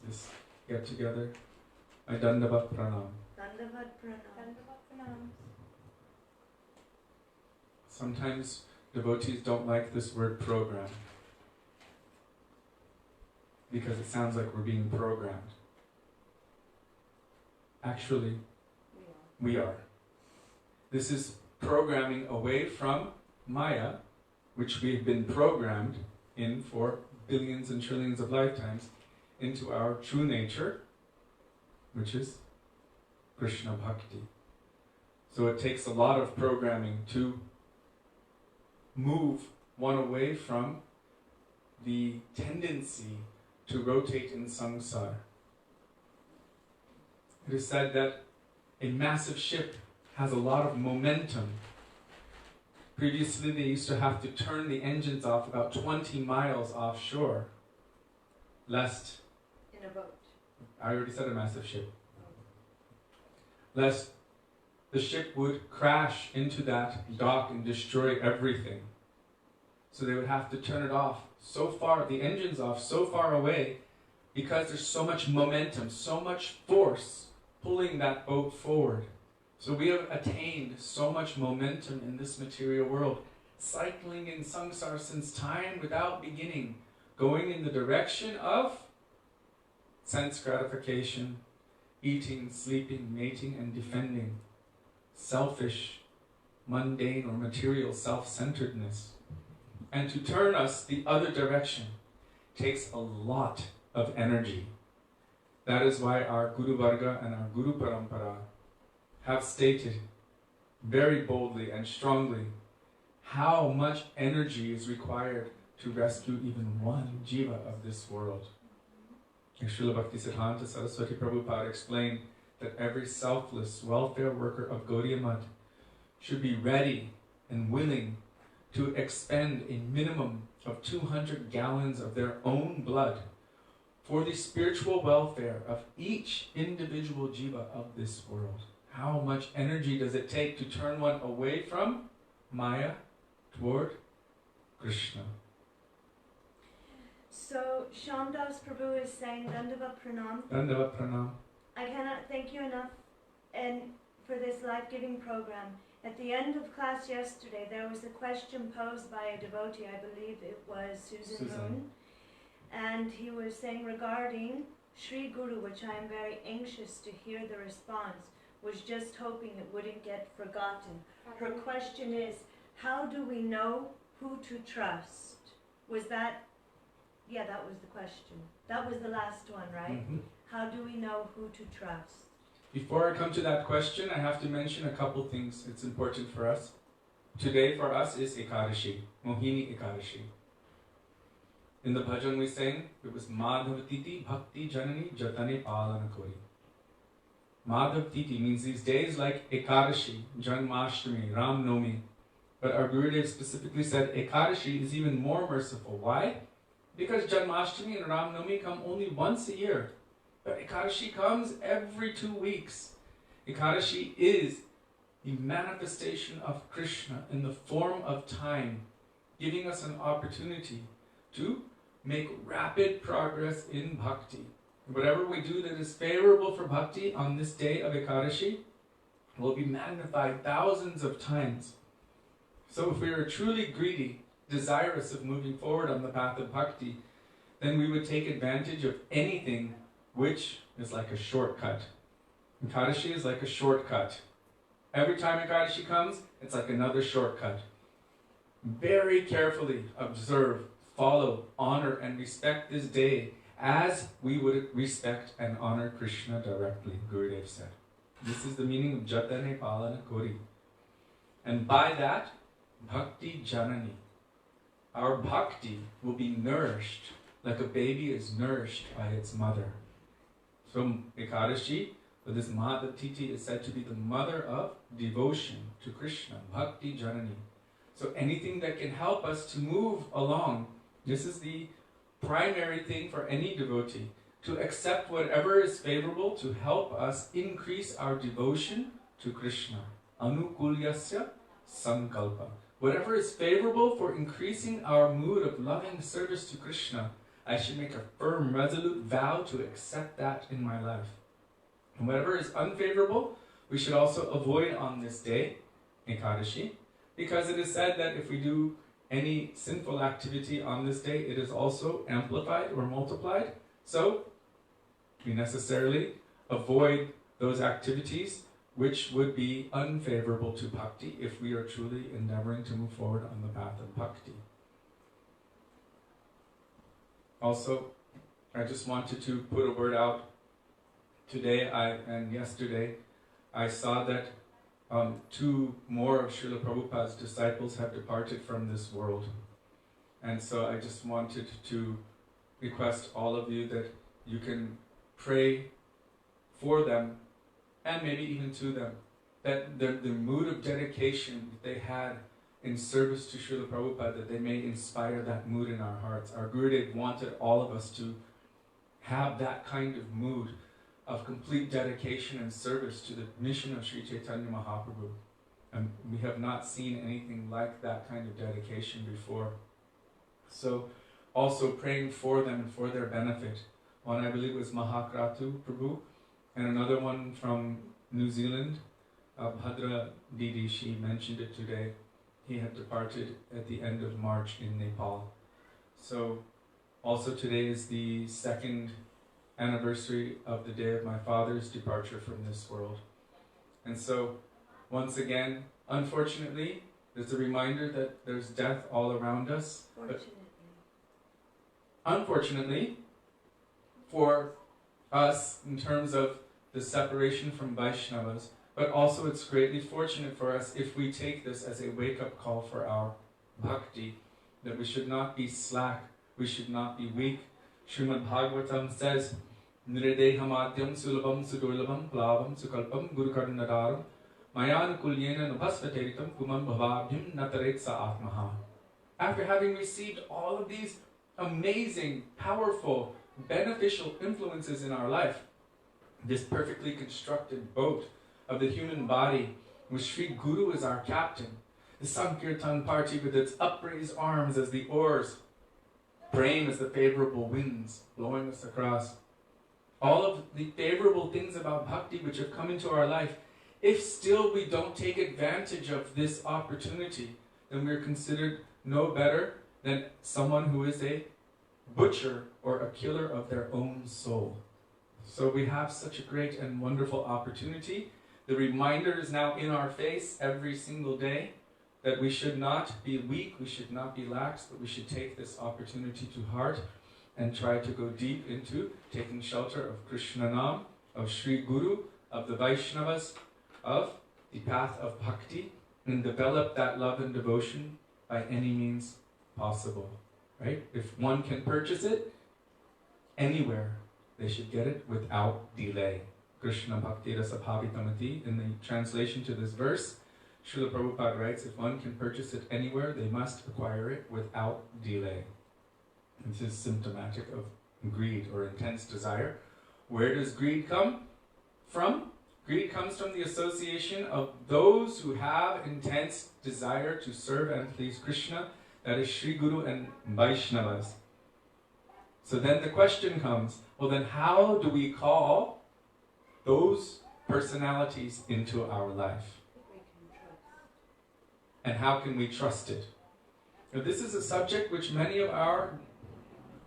this get-together. My Dandavat Pranam. Dandavat Pranam. Sometimes devotees don't like this word program because it sounds like we're being programmed. Actually, we are. This is programming away from Maya, which we've been programmed in for billions and trillions of lifetimes, into our true nature, which is Krishna Bhakti. So it takes a lot of programming to move one away from the tendency to rotate in samsara. It is said that a massive ship has a lot of momentum. Previously, they used to have to turn the engines off about 20 miles offshore, lest... In a boat. I already said a massive ship. Lest the ship would crash into that dock and destroy everything. So they would have to turn it off so far, the engines off so far away, because there's so much momentum, so much force pulling that boat forward. So we have attained so much momentum in this material world, cycling in samsara since time without beginning, going in the direction of sense gratification, eating, sleeping, mating, and defending, selfish, mundane, or material self-centeredness. And to turn us the other direction takes a lot of energy. That is why our Guru Varga and our Guru Parampara have stated very boldly and strongly how much energy is required to rescue even one jiva of this world. Srila Bhaktisiddhanta Saraswati Prabhupada explained that every selfless welfare worker of Gaudiya Math should be ready and willing to expend a minimum of 200 gallons of their own blood for the spiritual welfare of each individual jiva of this world. How much energy does it take to turn one away from Maya toward Krishna? So, Shamdas Prabhu is saying Dandavat Pranam. Dandavat Pranam. I cannot thank you enough for this life-giving program. At the end of class yesterday, there was a question posed by a devotee, I believe it was Susan Moon, and he was saying regarding Sri Guru, which I am very anxious to hear the response, was just hoping it wouldn't get forgotten. Her question is, how do we know who to trust? Was that, yeah, that was the question. That was the last one, right? Mm-hmm. How do we know who to trust? Before I come to that question, I have to mention a couple things. It's important for us. Today for us is Ekadashi, Mohini Ekadashi. In the bhajan we sang, it was Madhav Titi Bhakti Janani Jatane Palana Kori. Madhav Titi means these days like Ekadashi, Janmashtami, Ram Nomi. But our Gurudev specifically said Ekadashi is even more merciful. Why? Because Janmashtami and Ram Nomi come only once a year. But Ekadashi comes every 2 weeks. Ekadashi is the manifestation of Krishna in the form of time, giving us an opportunity to make rapid progress in bhakti. Whatever we do that is favorable for bhakti on this day of Ekadashi will be magnified thousands of times. So if we are truly greedy, desirous of moving forward on the path of bhakti, then we would take advantage of anything which is like a shortcut. Ekadashi is like a shortcut. Every time Ekadashi comes, it's like another shortcut. Very carefully observe, follow, honor, and respect this day as we would respect and honor Krishna directly, Gurudev said. This is the meaning of Jatane Palana Kori. And by that, Bhakti Janani, our bhakti will be nourished like a baby is nourished by its mother. So Ekadashi, or this Madhav Titi, is said to be the mother of devotion to Krishna, Bhakti Janani. So anything that can help us to move along, this is the primary thing for any devotee, to accept whatever is favorable to help us increase our devotion to Krishna. Anukulyasya sankalpa. Whatever is favorable for increasing our mood of loving service to Krishna, I should make a firm, resolute vow to accept that in my life. And whatever is unfavorable, we should also avoid on this day, Ekadashi, because it is said that if we do any sinful activity on this day, it is also amplified or multiplied. So, we necessarily avoid those activities which would be unfavorable to bhakti if we are truly endeavoring to move forward on the path of bhakti. Also, I just wanted to put a word out. Today and yesterday, I saw that 2 more of Srila Prabhupada's disciples have departed from this world. And so I just wanted to request all of you that you can pray for them and maybe even to them, that the mood of dedication that they had in service to Srila Prabhupada, that they may inspire that mood in our hearts. Our Gurudev wanted all of us to have that kind of mood of complete dedication and service to the mission of Sri Chaitanya Mahaprabhu. And we have not seen anything like that kind of dedication before. So, also praying for them and for their benefit. One, I believe, was Mahakratu Prabhu, and another one from New Zealand, Bhadra Didi, she mentioned it today. He had departed at the end of March in Nepal. So, also today is the 2nd anniversary of the day of my father's departure from this world. And so, once again, unfortunately, there's a reminder that there's death all around us. Unfortunately, for us in terms of the separation from Vaishnavas, but also it's greatly fortunate for us if we take this as a wake-up call for our bhakti, that we should not be slack, we should not be weak. Srimad Bhagavatam says, Nridehamadyam sulabam sudurlabam plavam sukalpam gurukarnadaram mayan kulyena nubhasvateritam kumam bhavabhyam nataret sa atmaha. After having received all of these amazing, powerful, beneficial influences in our life, this perfectly constructed boat of the human body, with Sri Guru as our captain, the Sankirtan party with its upraised arms as the oars, praying as the favorable winds blowing us across. All of the favorable things about bhakti which have come into our life, if still we don't take advantage of this opportunity, then we're considered no better than someone who is a butcher or a killer of their own soul. So we have such a great and wonderful opportunity. The reminder is now in our face every single day that we should not be weak, we should not be lax, but we should take this opportunity to heart and try to go deep into taking shelter of Krishna Nam, of Sri Guru, of the Vaishnavas, of the path of bhakti, and develop that love and devotion by any means possible. right? If one can purchase it anywhere, they should get it without delay. Krishna Bhakti Rasa Bhavitamati, in the translation to this verse, Srila Prabhupada writes, if one can purchase it anywhere, they must acquire it without delay. This is symptomatic of greed or intense desire. Where does greed come from? Greed comes from the association of those who have intense desire to serve and please Krishna, that is Sri Guru and Vaisnavas. So then the question comes, well then how do we call those personalities into our life? And how can we trust it? Now, this is a subject which many of our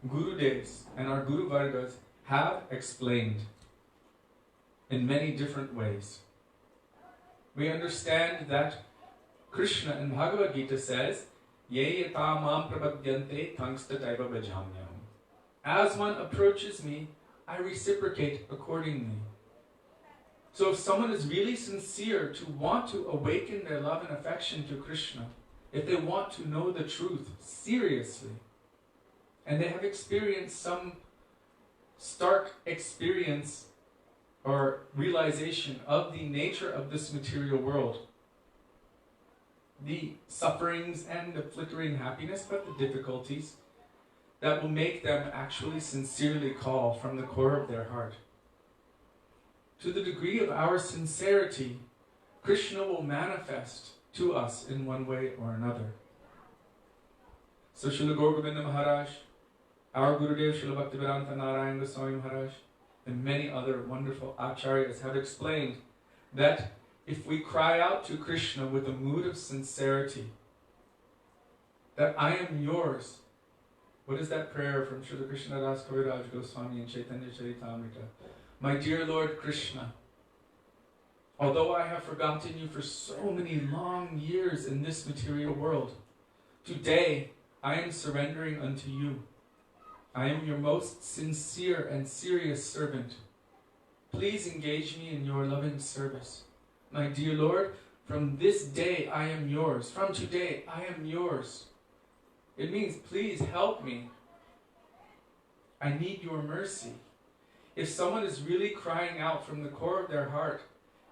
Gurudevs and our Guru Vargas have explained in many different ways. We understand that Krishna in Bhagavad Gita says, Ye yata mam prapadyante tangsta daiva bhajamyam. As one approaches me, I reciprocate accordingly. So if someone is really sincere to want to awaken their love and affection to Krishna, if they want to know the truth seriously, and they have experienced some stark experience or realization of the nature of this material world, the sufferings and the flickering happiness, but the difficulties, that will make them actually sincerely call from the core of their heart. To the degree of our sincerity, Krishna will manifest to us in one way or another. So Srila Goswamipada Maharaj, our Gurudev Srila Bhaktivedanta Narayan Goswami Maharaj, and many other wonderful acharyas have explained that if we cry out to Krishna with a mood of sincerity, that I am yours. What is that prayer from Srila Krishna Das Kaviraj Goswami and Chaitanya Charitamrita? My dear Lord Krishna, although I have forgotten you for so many long years in this material world, today I am surrendering unto you. I am your most sincere and serious servant. Please engage me in your loving service. My dear Lord, from this day I am yours. From today I am yours. It means please help me. I need your mercy. If someone is really crying out from the core of their heart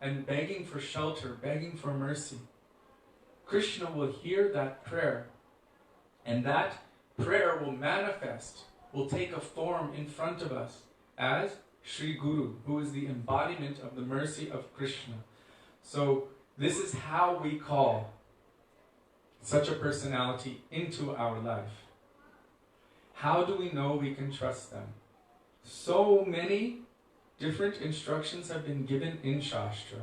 and begging for shelter, begging for mercy, Krishna will hear that prayer, and that prayer will manifest, will take a form in front of us as Sri Guru, who is the embodiment of the mercy of Krishna. So this is how we call such a personality into our life. How do we know we can trust them? So many different instructions have been given in Shastra.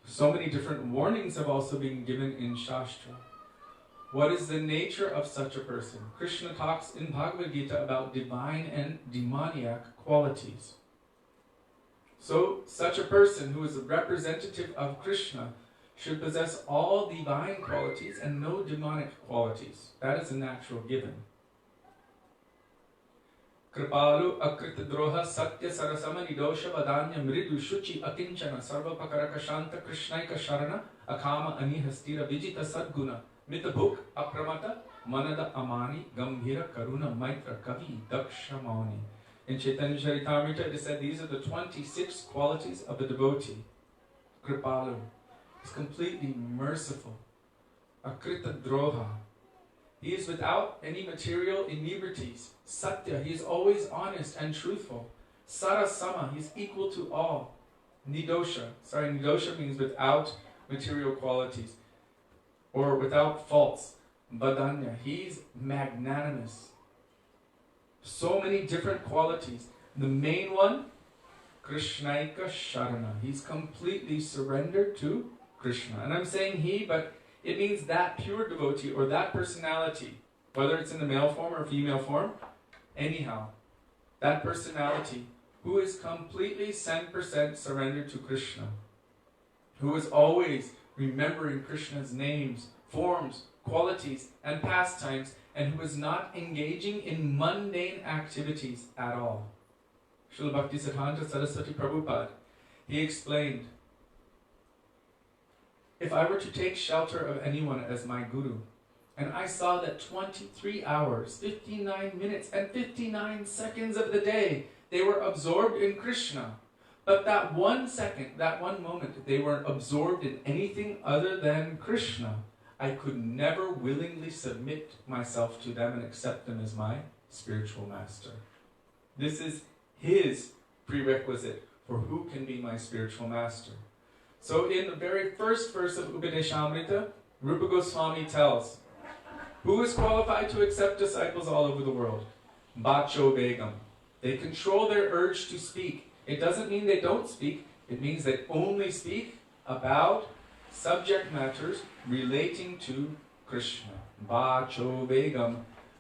So many different warnings have also been given in Shastra. What is the nature of such a person? Krishna talks in Bhagavad Gita about divine and demoniac qualities. So such a person who is a representative of Krishna should possess all divine qualities and no demonic qualities. That is a natural given. Kripalu akrita droha satya sarasama nidosha vadanya mridu shuchi akinchana sarvapakaraka shanta krishnaika sharana akama anihastira vijita sadguna mitabhuk apramata manada amani gambhira karuna maitra kavi daksha mauni. In Chaitanya Charitamrita it is said these are the 26 qualities of the devotee. Kripalu is completely merciful. Akrita droha, he is without any material inebrities. Satya, he is always honest and truthful. Sarasama, he is equal to all. Nidosha, nidosha means without material qualities or without faults. Badanya, he's magnanimous. So many different qualities. The main one, Krishnaika Sharana, he's completely surrendered to Krishna. And I'm saying he, but it means that pure devotee or that personality, whether it's in the male form or female form, anyhow, that personality who is completely 100% surrendered to Krishna, who is always remembering Krishna's names, forms, qualities, and pastimes, and who is not engaging in mundane activities at all. Srila Bhaktisiddhanta Saraswati Prabhupada, he explained, if I were to take shelter of anyone as my guru, And I saw that 23 hours, 59 minutes, and 59 seconds of the day, they were absorbed in Krishna. But that 1 second, that one moment, they weren't absorbed in anything other than Krishna. I could never willingly submit myself to them and accept them as my spiritual master. This is his prerequisite for who can be my spiritual master. So in the very first verse of Upadeshamrita, Rupa Goswami tells, who is qualified to accept disciples all over the world? Bacho Begam. They control their urge to speak. It doesn't mean they don't speak. It means they only speak about subject matters relating to Krishna. Bacho Begam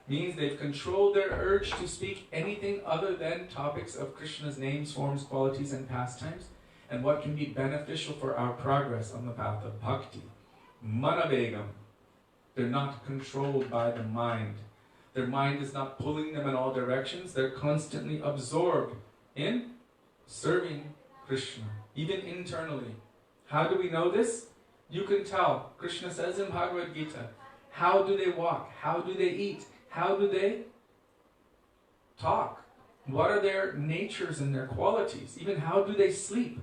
means they've controlled their urge to speak anything other than topics of Krishna's names, forms, qualities, and pastimes, and what can be beneficial for our progress on the path of bhakti. Mana Begam. They're not controlled by the mind. Their mind is not pulling them in all directions. They're constantly absorbed in serving Krishna, even internally. How do we know this? You can tell. Krishna says in Bhagavad Gita, how do they walk? How do they eat? How do they talk? What are their natures and their qualities? Even how do they sleep?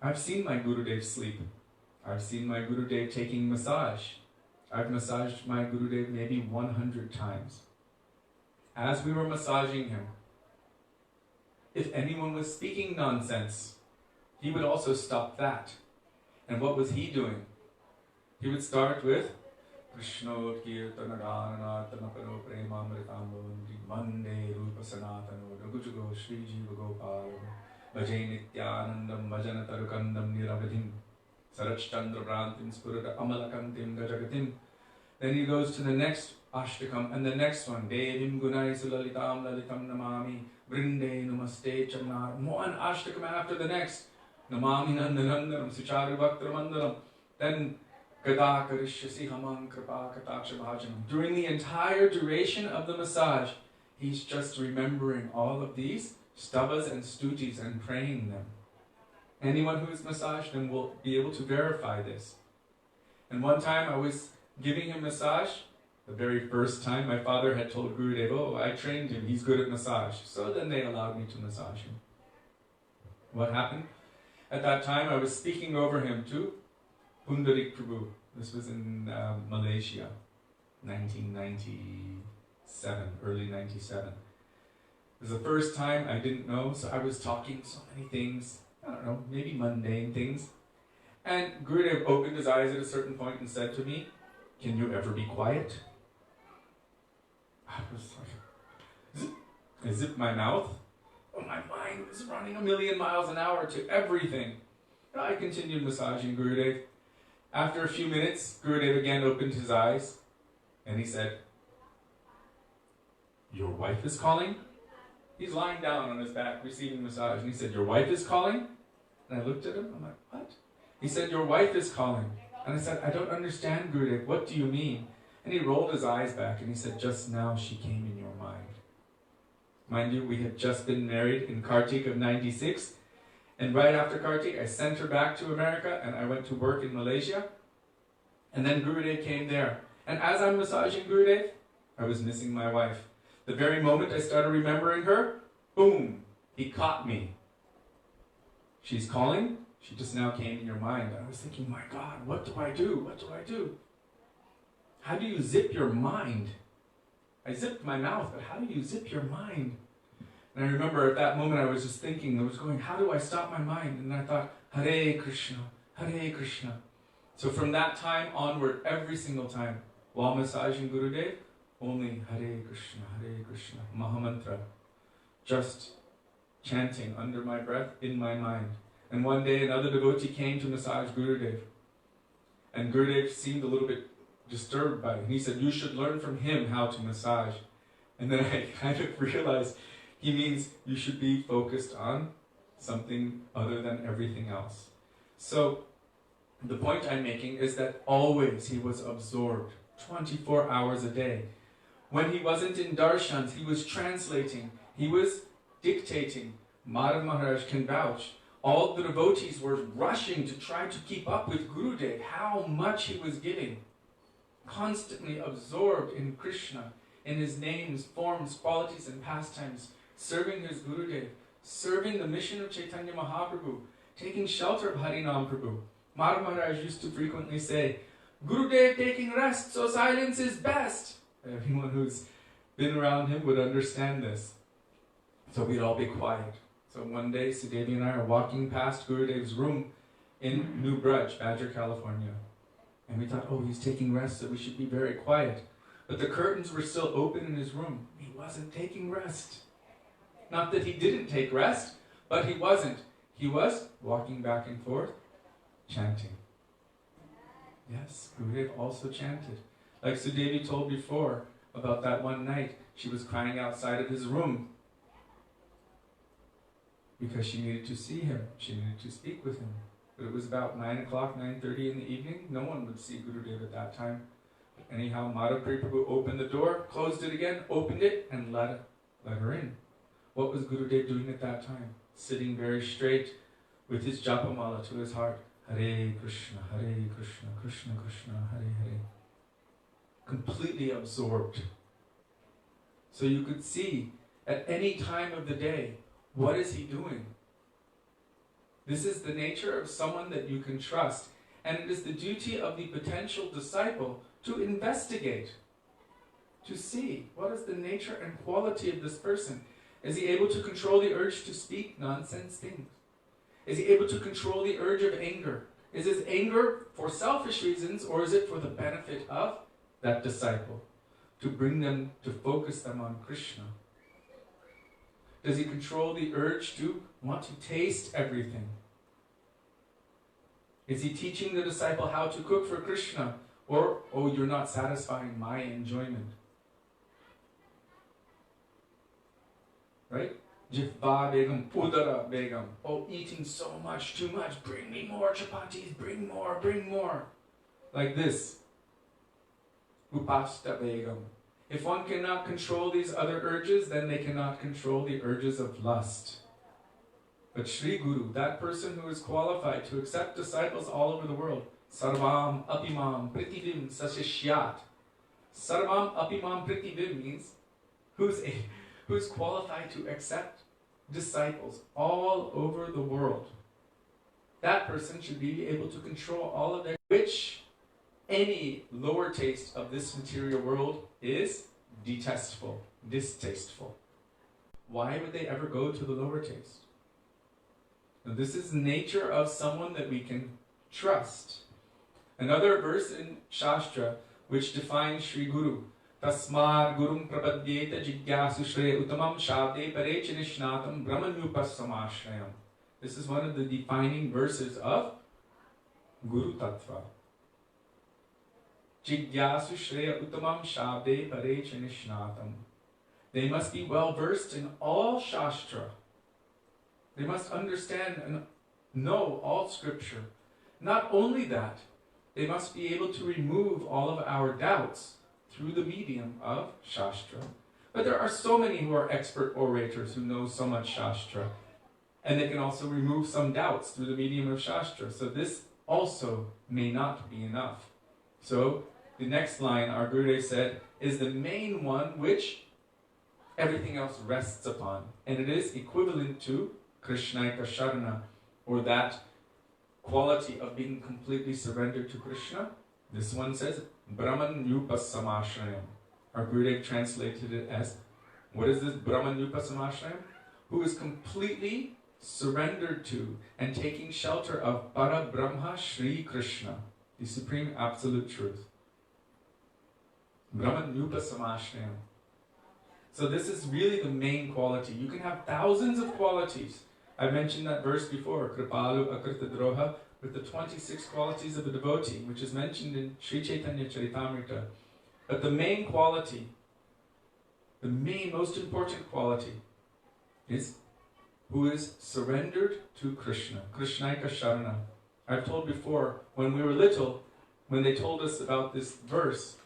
I've seen my Gurudev sleep. I've seen my Gurudev taking massage. I've massaged my Gurudev maybe 100 times. As we were massaging him, if anyone was speaking nonsense, he would also stop that. And what was he doing? He would start with Krishnot Kirtana Gananartanapano Premamritambo Mande Rupa Sanatano Nagujugo Sri Jiva Gopal Bhajay Nityanandam Bhajana Tarukandam Niravadhim Sarach Chandra Brantim Spurata Amalakantim Gajagatim. Then he goes to the next Ashtakam and the next one. Devim Gunai Sulalitam Lalitam Namami Vrinde Namaste Chanar. One Ashtakam after the next. Namami Nandanandanam Sucharu Bhaktramandanam. Then Gadakarishyasi Hamam Kripa Kataksha Bhajanam. During the entire duration of the massage, he's just remembering all of these stabas and stutis and praying them. Anyone who has massaged him will be able to verify this. And one time I was giving him massage. The very first time my father had told Gurudeva, oh, I trained him, he's good at massage. So then they allowed me to massage him. What happened? At that time I was speaking over him to Pundarik Prabhu. This was in Malaysia, 1997, early 97. It was the first time I didn't know, so I was talking so many things, I don't know, maybe mundane things. And Gurudev opened his eyes at a certain point and said to me, can you ever be quiet? I was like, I zipped my mouth. Oh, my mind was running 1,000,000 miles an hour to everything. And I continued massaging Gurudev. After a few minutes, Gurudev again opened his eyes and he said, your wife is calling? He's lying down on his back receiving massage and he said, your wife is calling? And I looked at him, I'm like, what? He said, your wife is calling. And I said, I don't understand, Gurudev, what do you mean? And he rolled his eyes back and he said, just now she came in your mind. Mind you, we had just been married in Kartik of 96. And right after Kartik, I sent her back to America and I went to work in Malaysia. And then Gurudev came there. And as I'm massaging Gurudev, I was missing my wife. The very moment I started remembering her, boom, he caught me. She's calling. She just now came in your mind. I was thinking, my God, what do I do? What do I do? How do you zip your mind? I zipped my mouth, but how do you zip your mind? And I remember at that moment I was just thinking, I was going, how do I stop my mind? And I thought, Hare Krishna, Hare Krishna. So from that time onward, every single time, while massaging Gurudev, only Hare Krishna, Mahamantra. Just chanting under my breath, in my mind. And one day another devotee came to massage Gurudev. And Gurudev seemed a little bit disturbed by it. And he said, you should learn from him how to massage. And then I kind of realized he means you should be focused on something other than everything else. So the point I'm making is that always he was absorbed, 24 hours a day. When he wasn't in darshans, he was translating, he was dictating. Madhav Maharaj can vouch. All the devotees were rushing to try to keep up with Gurudev, how much he was giving. constantly absorbed in Krishna, in his names, forms, qualities, and pastimes, serving his Gurudev, serving the mission of Chaitanya Mahaprabhu, taking shelter of Harinam Prabhu. Maharaj used to frequently say, Gurudev taking rest, so silence is best. Everyone who's been around him would understand this. So we'd all be quiet. So one day, Sudevi and I are walking past Gurudev's room in New Braj, Badger, California. And we thought, oh, he's taking rest, so we should be very quiet. But the curtains were still open in his room. He wasn't taking rest. Not that he didn't take rest, but he wasn't. He was walking back and forth, chanting. Yes, Gurudev also chanted. Like Sudevi told before about that one night, she was crying outside of his room because she needed to see him. She needed to speak with him. But it was about 9 o'clock, 9:30 in the evening. No one would see Gurudev at that time. But anyhow, Madhav Prabhu opened the door, closed it again, opened it, and let her in. What was Gurudev doing at that time? Sitting very straight with his japamala to his heart. Hare Krishna, Krishna Krishna, Hare Hare. Completely absorbed. So you could see at any time of the day, what is he doing? This is the nature of someone that you can trust. And it is the duty of the potential disciple to investigate, to see what is the nature and quality of this person. Is he able to control the urge to speak nonsense things? Is he able to control the urge of anger? Is his anger for selfish reasons, or is it for the benefit of that disciple? To bring them, to focus them on Krishna? Does he control the urge to want to taste everything? Is he teaching the disciple how to cook for Krishna? Or, oh, you're not satisfying my enjoyment. Right? Jifva begam, pudara begam. Oh, eating so much, too much. Bring me more chapatis, bring more, bring more. Like this. Upasta begam. If one cannot control these other urges, then they cannot control the urges of lust. But Sri Guru, that person who is qualified to accept disciples all over the world, Sarvam apimam pritibim sashishyat. Sarvam apimam pritibim means who's qualified to accept disciples all over the world. That person should be able to control all of their, which any lower taste of this material world is detestful, distasteful. Why would they ever go to the lower taste? Now, this is the nature of someone that we can trust. Another verse in Shastra which defines Sri Guru. Tasmad gurum prapadyeta jigyasu shreya utamam shabde parecha nishnatam brahmanyupasamashrayam. This is one of the defining verses of Guru Tattva. Jigyasu shreya utamam shabde parecha nishnatam. They must be well versed in all Shastra. They must understand and know all scripture. Not only that, they must be able to remove all of our doubts through the medium of Shastra. But there are so many who are expert orators who know so much Shastra. And they can also remove some doubts through the medium of Shastra. So this also may not be enough. So the next line, our Gurudev said, is the main one which everything else rests upon. And it is equivalent to Krishnaika Sharana, or that quality of being completely surrendered to Krishna. This one says, Brahman Yupasamashrayam. Our Gurudev translated it as, what is this Brahman Yupasamashrayam? Who is completely surrendered to and taking shelter of Para Brahma Shri Krishna, the Supreme Absolute Truth. Brahman Yupasamashrayam. So this is really the main quality. You can have thousands of qualities. I mentioned that verse before, Kripalu Akrita Droha, with the 26 qualities of a devotee, which is mentioned in Sri Chaitanya Charitamrita. But the main quality, the main, most important quality, is who is surrendered to Krishna, Krishnaika Sharana. I've told before, when we were little, when they told us about this verse,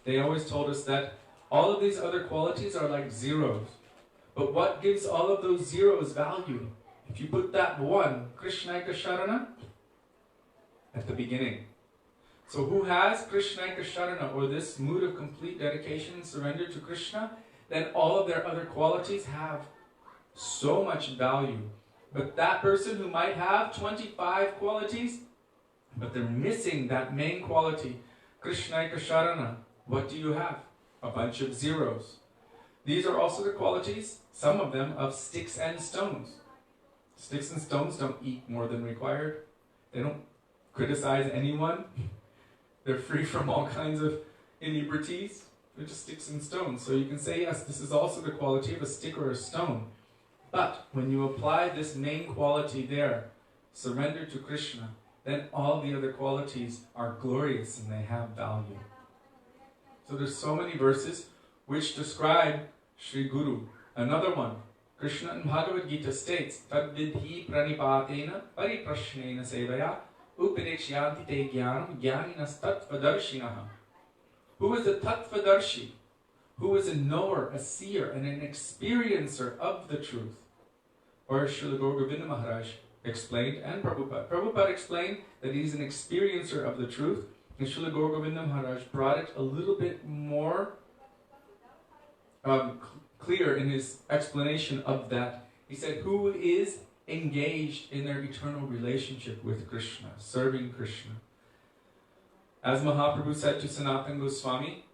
they always told us that all of these other qualities are like zeros. But what gives all of those zeros value? If you put that one, Krishnaika Sharana, at the beginning. So who has Krishnaika Sharana, or this mood of complete dedication and surrender to Krishna, then all of their other qualities have so much value. But that person who might have 25 qualities, but they're missing that main quality, Krishnaika Sharana, what do you have? A bunch of zeros. These are also the qualities, some of them, of sticks and stones. Sticks and stones don't eat more than required. They don't criticize anyone. They're free from all kinds of inebrities. They're just sticks and stones. So you can say, yes, this is also the quality of a stick or a stone. But when you apply this main quality there, surrender to Krishna, then all the other qualities are glorious and they have value. So there's so many verses which describe Sri Guru. Another one, Krishna in Bhagavad Gita states, Tad vidhi pranipatena pariprashnena sevaya upadeshyanti te jnanam jnaninas tattvadarshinaha. Who is a tattvadarshi? Who is a knower, a seer, and an experiencer of the truth? Or Srila Gurudeva Maharaj explained, and Prabhupada. Prabhupada explained that he's an experiencer of the truth, and Srila Gurudeva Maharaj brought it a little bit more clear in his explanation of that. He said, who is engaged in their eternal relationship with Krishna, serving Krishna. As Mahaprabhu said to Sanatan Goswami,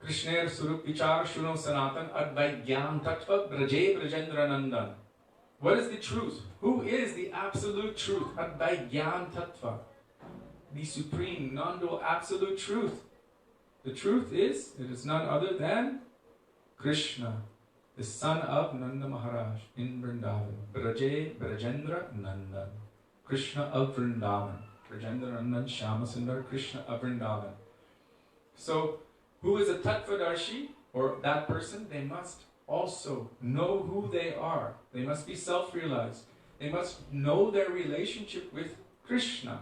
Krishner Surup Vichar Shuno Sanatan Advaigyan Tattva Braje Brajendra Nandan. What is the truth? Who is the absolute truth? Advaigyan Tattva. The supreme, non-dual, absolute truth. The truth is, it is none other than Krishna, the son of Nanda Maharaj in Vrindavan. Braje Brajendra Nandan. Krishna of Vrindavan. Brajendra Nandan Shyamasundar, Krishna of Vrindavan. So, who is a Tattvadarshi, or that person? They must also know who they are. They must be self-realized. They must know their relationship with Krishna.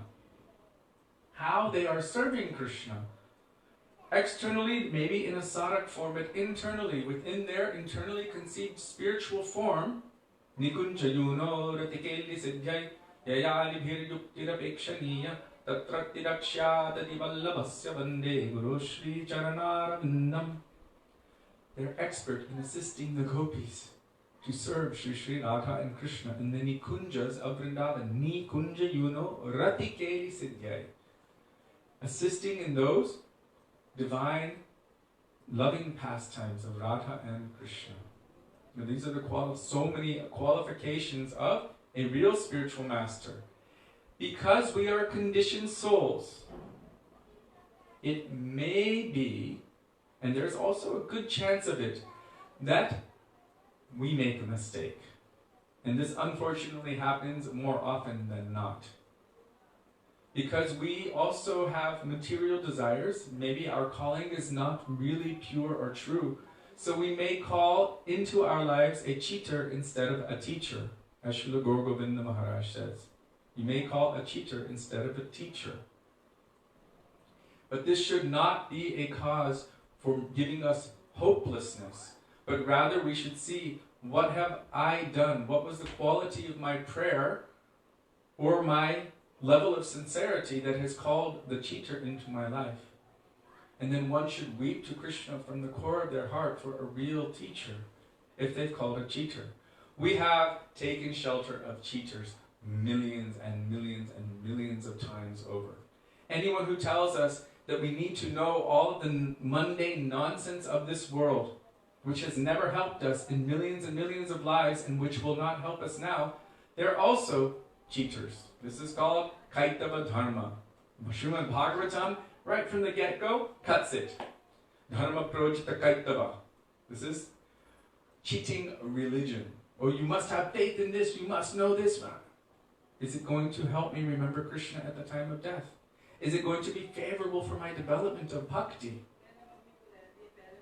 How they are serving Krishna. Externally, maybe in a sadhak form, but internally, within their internally conceived spiritual form, Nikunja yuno ratikeli siddhyai yayali bhir yuktirapekshaniyya tatratidakshadadi vallabhasya vande guru shri charanarandam. They're expert in assisting the gopis to serve Shri Shri Radha and Krishna in the Nikunjas of Vrindavan. Nikunja yuno ratikeli siddhyai. Assisting in those divine, loving pastimes of Radha and Krishna. Now, these are the so many qualifications of a real spiritual master. Because we are conditioned souls, it may be, and there's also a good chance of it, that we make a mistake. And this unfortunately happens more often than not. Because we also have material desires, maybe our calling is not really pure or true, so we may call into our lives a cheater instead of a teacher, as Srila Gurudeva Maharaj says. You may call a cheater instead of a teacher. But this should not be a cause for giving us hopelessness, but rather we should see, what have I done? What was the quality of my prayer or my level of sincerity that has called the cheater into my life? And then one should weep to Krishna from the core of their heart for a real teacher, if they've called a cheater. We have taken shelter of cheaters millions and millions and millions of times over. Anyone who tells us that we need to know all of the mundane nonsense of this world, which has never helped us in millions and millions of lives and which will not help us now, they're also cheaters. This is called Kaitava Dharma. Srimad Bhagavatam, right from the get-go, cuts it. Dharma projita Kaitava. This is cheating religion. Oh, you must have faith in this, you must know this. Is it going to help me remember Krishna at the time of death? Is it going to be favorable for my development of bhakti?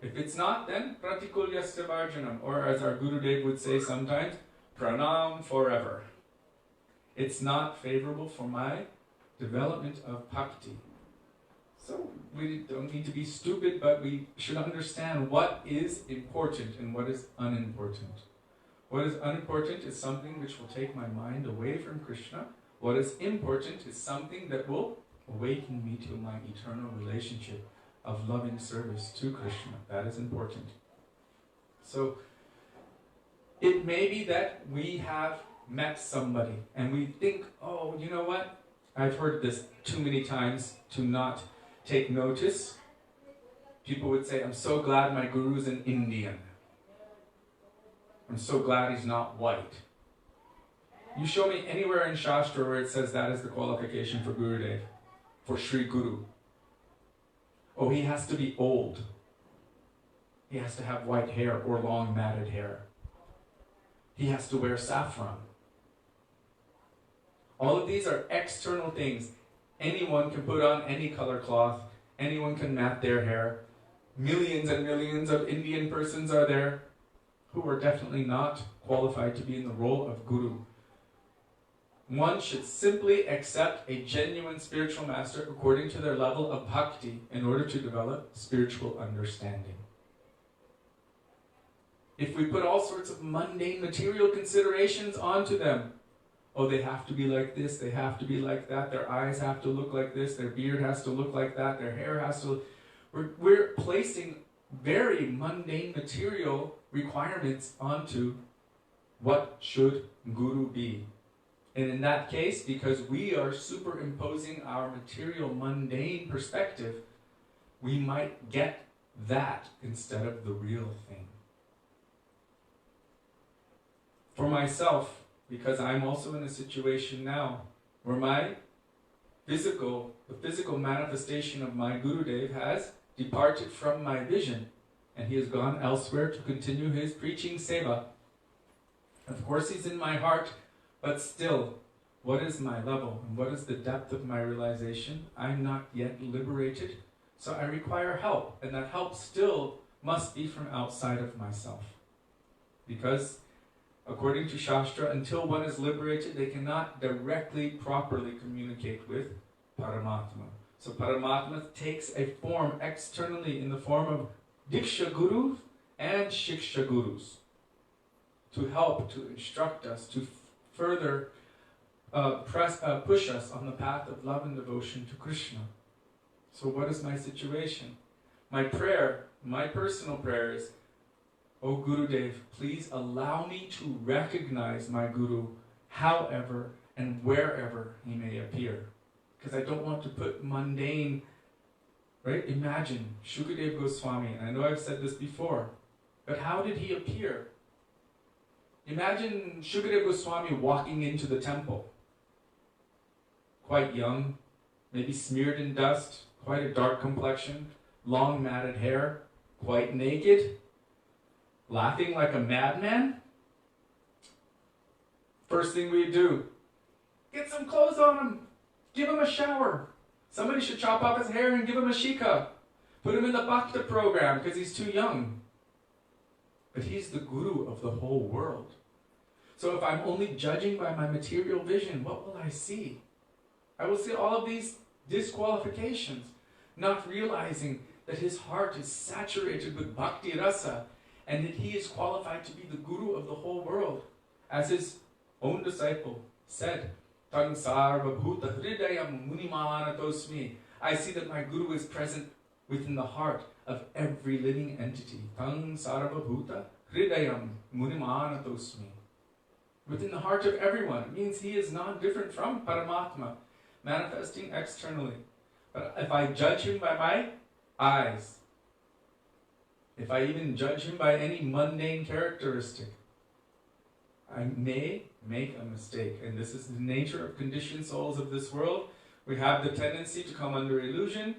If it's not, then pratikulyasya varjanam, or as our Gurudev would say sometimes, pranam forever. It's not favorable for my development of bhakti. So we don't need to be stupid, but we should understand what is important and what is unimportant. What is unimportant is something which will take my mind away from Krishna. What is important is something that will awaken me to my eternal relationship of loving service to Krishna. That is important. So, it may be that we have met somebody and we think, oh, you know what? I've heard this too many times to not take notice. People would say, I'm so glad my guru is an Indian. I'm so glad he's not white. You show me anywhere in Shastra where it says that is the qualification for Gurudev, for Sri Guru. Oh, he has to be old. He has to have white hair or long matted hair. He has to wear saffron. All of these are external things. Anyone can put on any color cloth. Anyone can mat their hair. Millions and millions of Indian persons are there who are definitely not qualified to be in the role of Guru. One should simply accept a genuine spiritual master according to their level of bhakti in order to develop spiritual understanding. If we put all sorts of mundane material considerations onto them, oh, they have to be like this, they have to be like that, their eyes have to look like this, their beard has to look like that, their hair has to look... We're placing very mundane material requirements onto what should Guru be. And in that case, because we are superimposing our material mundane perspective, we might get that instead of the real thing. For myself, because I'm also in a situation now where the physical manifestation of my Gurudev has departed from my vision, and he has gone elsewhere to continue his preaching seva. Of course he's in my heart, but still, what is my level and what is the depth of my realization? I'm not yet liberated, so I require help, and that help still must be from outside of myself. Because according to Shastra, until one is liberated, they cannot directly, properly communicate with Paramatma. So Paramatma takes a form externally in the form of Diksha Gurus and Shiksha Gurus to help, to instruct us, to further push us on the path of love and devotion to Krishna. So what is my situation? My prayer, my personal prayer is, O Gurudev, please allow me to recognize my Guru however and wherever he may appear. Because I don't want to put mundane, right? Imagine Shukadev Goswami, and I know I've said this before, but how did he appear? Imagine Shukadev Goswami walking into the temple. Quite young, maybe smeared in dust, quite a dark complexion, long matted hair, quite naked, laughing like a madman. First thing we do, get some clothes on him, give him a shower. Somebody should chop off his hair and give him a shika. Put him in the bhakta program because he's too young. But he's the guru of the whole world. So if I'm only judging by my material vision, what will I see? I will see all of these disqualifications, not realizing that his heart is saturated with bhakti rasa, and that he is qualified to be the guru of the whole world. As his own disciple said, Tang sarva bhuta hridayam munimanatosmi. I see that my guru is present within the heart of every living entity. Tang sarva bhuta hridayam munimanatosmi. Within the heart of everyone. It means he is non-different from Paramatma, manifesting externally. But if I judge him by my eyes, if I even judge him by any mundane characteristic, I may make a mistake. And this is the nature of conditioned souls of this world. We have the tendency to come under illusion,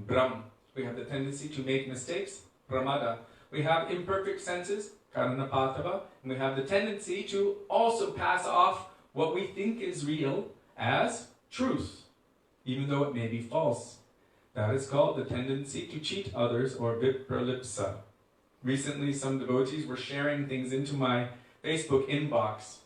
Brahm. We have the tendency to make mistakes, Pramada. We have imperfect senses, Karanapatava. And we have the tendency to also pass off what we think is real as truth, even though it may be false. That is called the tendency to cheat others, or vipralipsa. Recently, some devotees were sharing things into my Facebook inbox.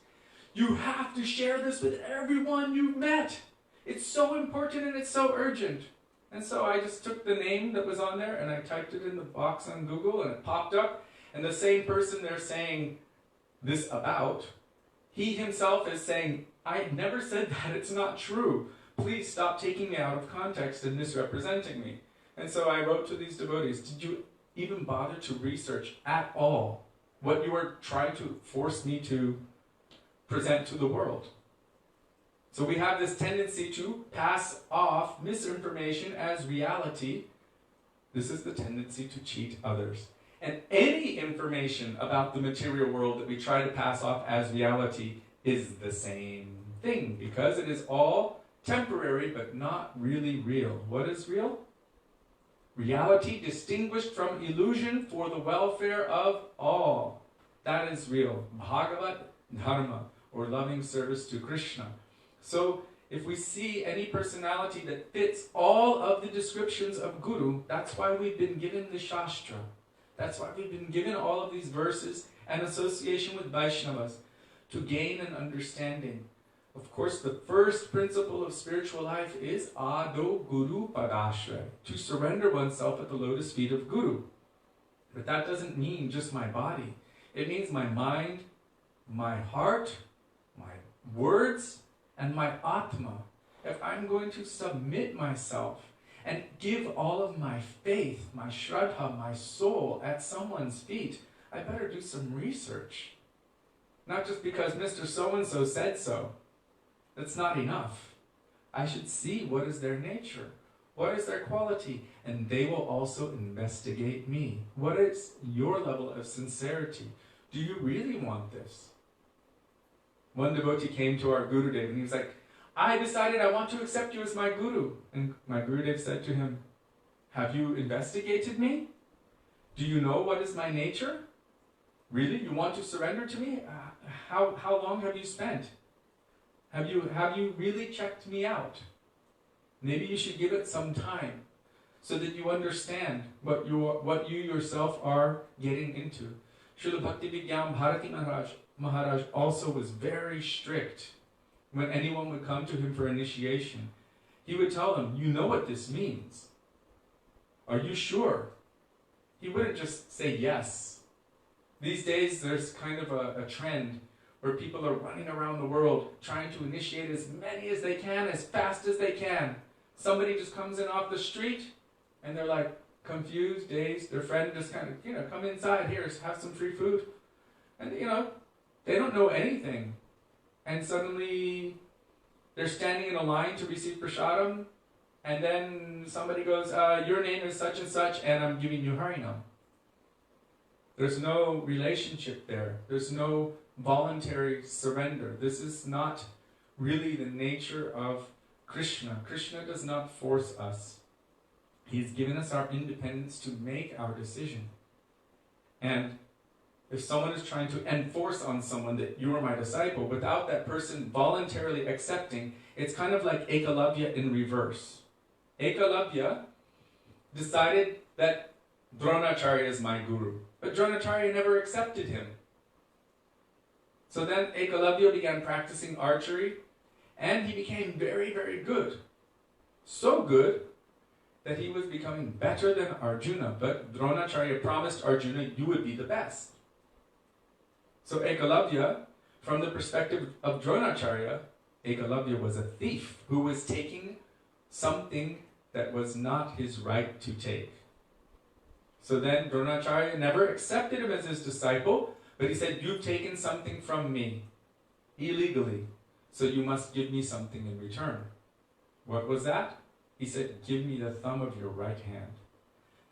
You have to share this with everyone you've met. It's so important and it's so urgent. And so I just took the name that was on there and I typed it in the box on Google and it popped up. And the same person they're saying this about, he himself is saying, I never said that, it's not true. please stop taking me out of context and misrepresenting me. And so I wrote to these devotees, did you even bother to research at all what you were trying to force me to present to the world? So we have this tendency to pass off misinformation as reality. This is the tendency to cheat others. And any information about the material world that we try to pass off as reality is the same thing, because it is all temporary but not really real. What is real? Reality distinguished from illusion for the welfare of all. That is real. Bhagavat Dharma, or loving service to Krishna. So if we see any personality that fits all of the descriptions of Guru, that's why we've been given the Shastra. That's why we've been given all of these verses and association with Vaishnavas, to gain an understanding. Of course, the first principle of spiritual life is Ado Guru Padashray, to surrender oneself at the lotus feet of Guru. But that doesn't mean just my body. It means my mind, my heart, my words, and my Atma. If I'm going to submit myself and give all of my faith, my Shraddha, my soul at someone's feet, I better do some research. Not just because Mr. So-and-so said so. That's not enough. I should see what is their nature, what is their quality, and they will also investigate me. What is your level of sincerity? Do you really want this? One devotee came to our Gurudev and he was like, I decided I want to accept you as my Guru. And my Gurudev said to him, have you investigated me? Do you know what is my nature? Really? You want to surrender to me? How long have you spent? Have you really checked me out? Maybe you should give it some time so that you understand what you yourself are getting into. Srila Bhaktivedanta Maharaj also was very strict. When anyone would come to him for initiation, he would tell them, you know what this means. Are you sure? He wouldn't just say yes. These days there's kind of a trend where people are running around the world trying to initiate as many as they can, as fast as they can. Somebody just comes in off the street and they're like confused, dazed. Their friend just kind of, come inside, here, have some free food. And they don't know anything. And suddenly they're standing in a line to receive prasadam, and then somebody goes, your name is such and such, and I'm giving you Harinam. There's no relationship there. There's no voluntary surrender. This is not really the nature of Krishna. Krishna does not force us. He's given us our independence to make our decision. And if someone is trying to enforce on someone that you are my disciple, without that person voluntarily accepting, it's kind of like Ekalavya in reverse. Ekalavya decided that Dronacharya is my guru, but Dronacharya never accepted him. So then Ekalavya began practicing archery, and he became very, very good. So good that he was becoming better than Arjuna, but Dronacharya promised Arjuna, you would be the best. So Ekalavya, from the perspective of Dronacharya, Ekalavya was a thief who was taking something that was not his right to take. So then Dronacharya never accepted him as his disciple, but he said, you've taken something from me, illegally, so you must give me something in return. What was that? He said, give me the thumb of your right hand.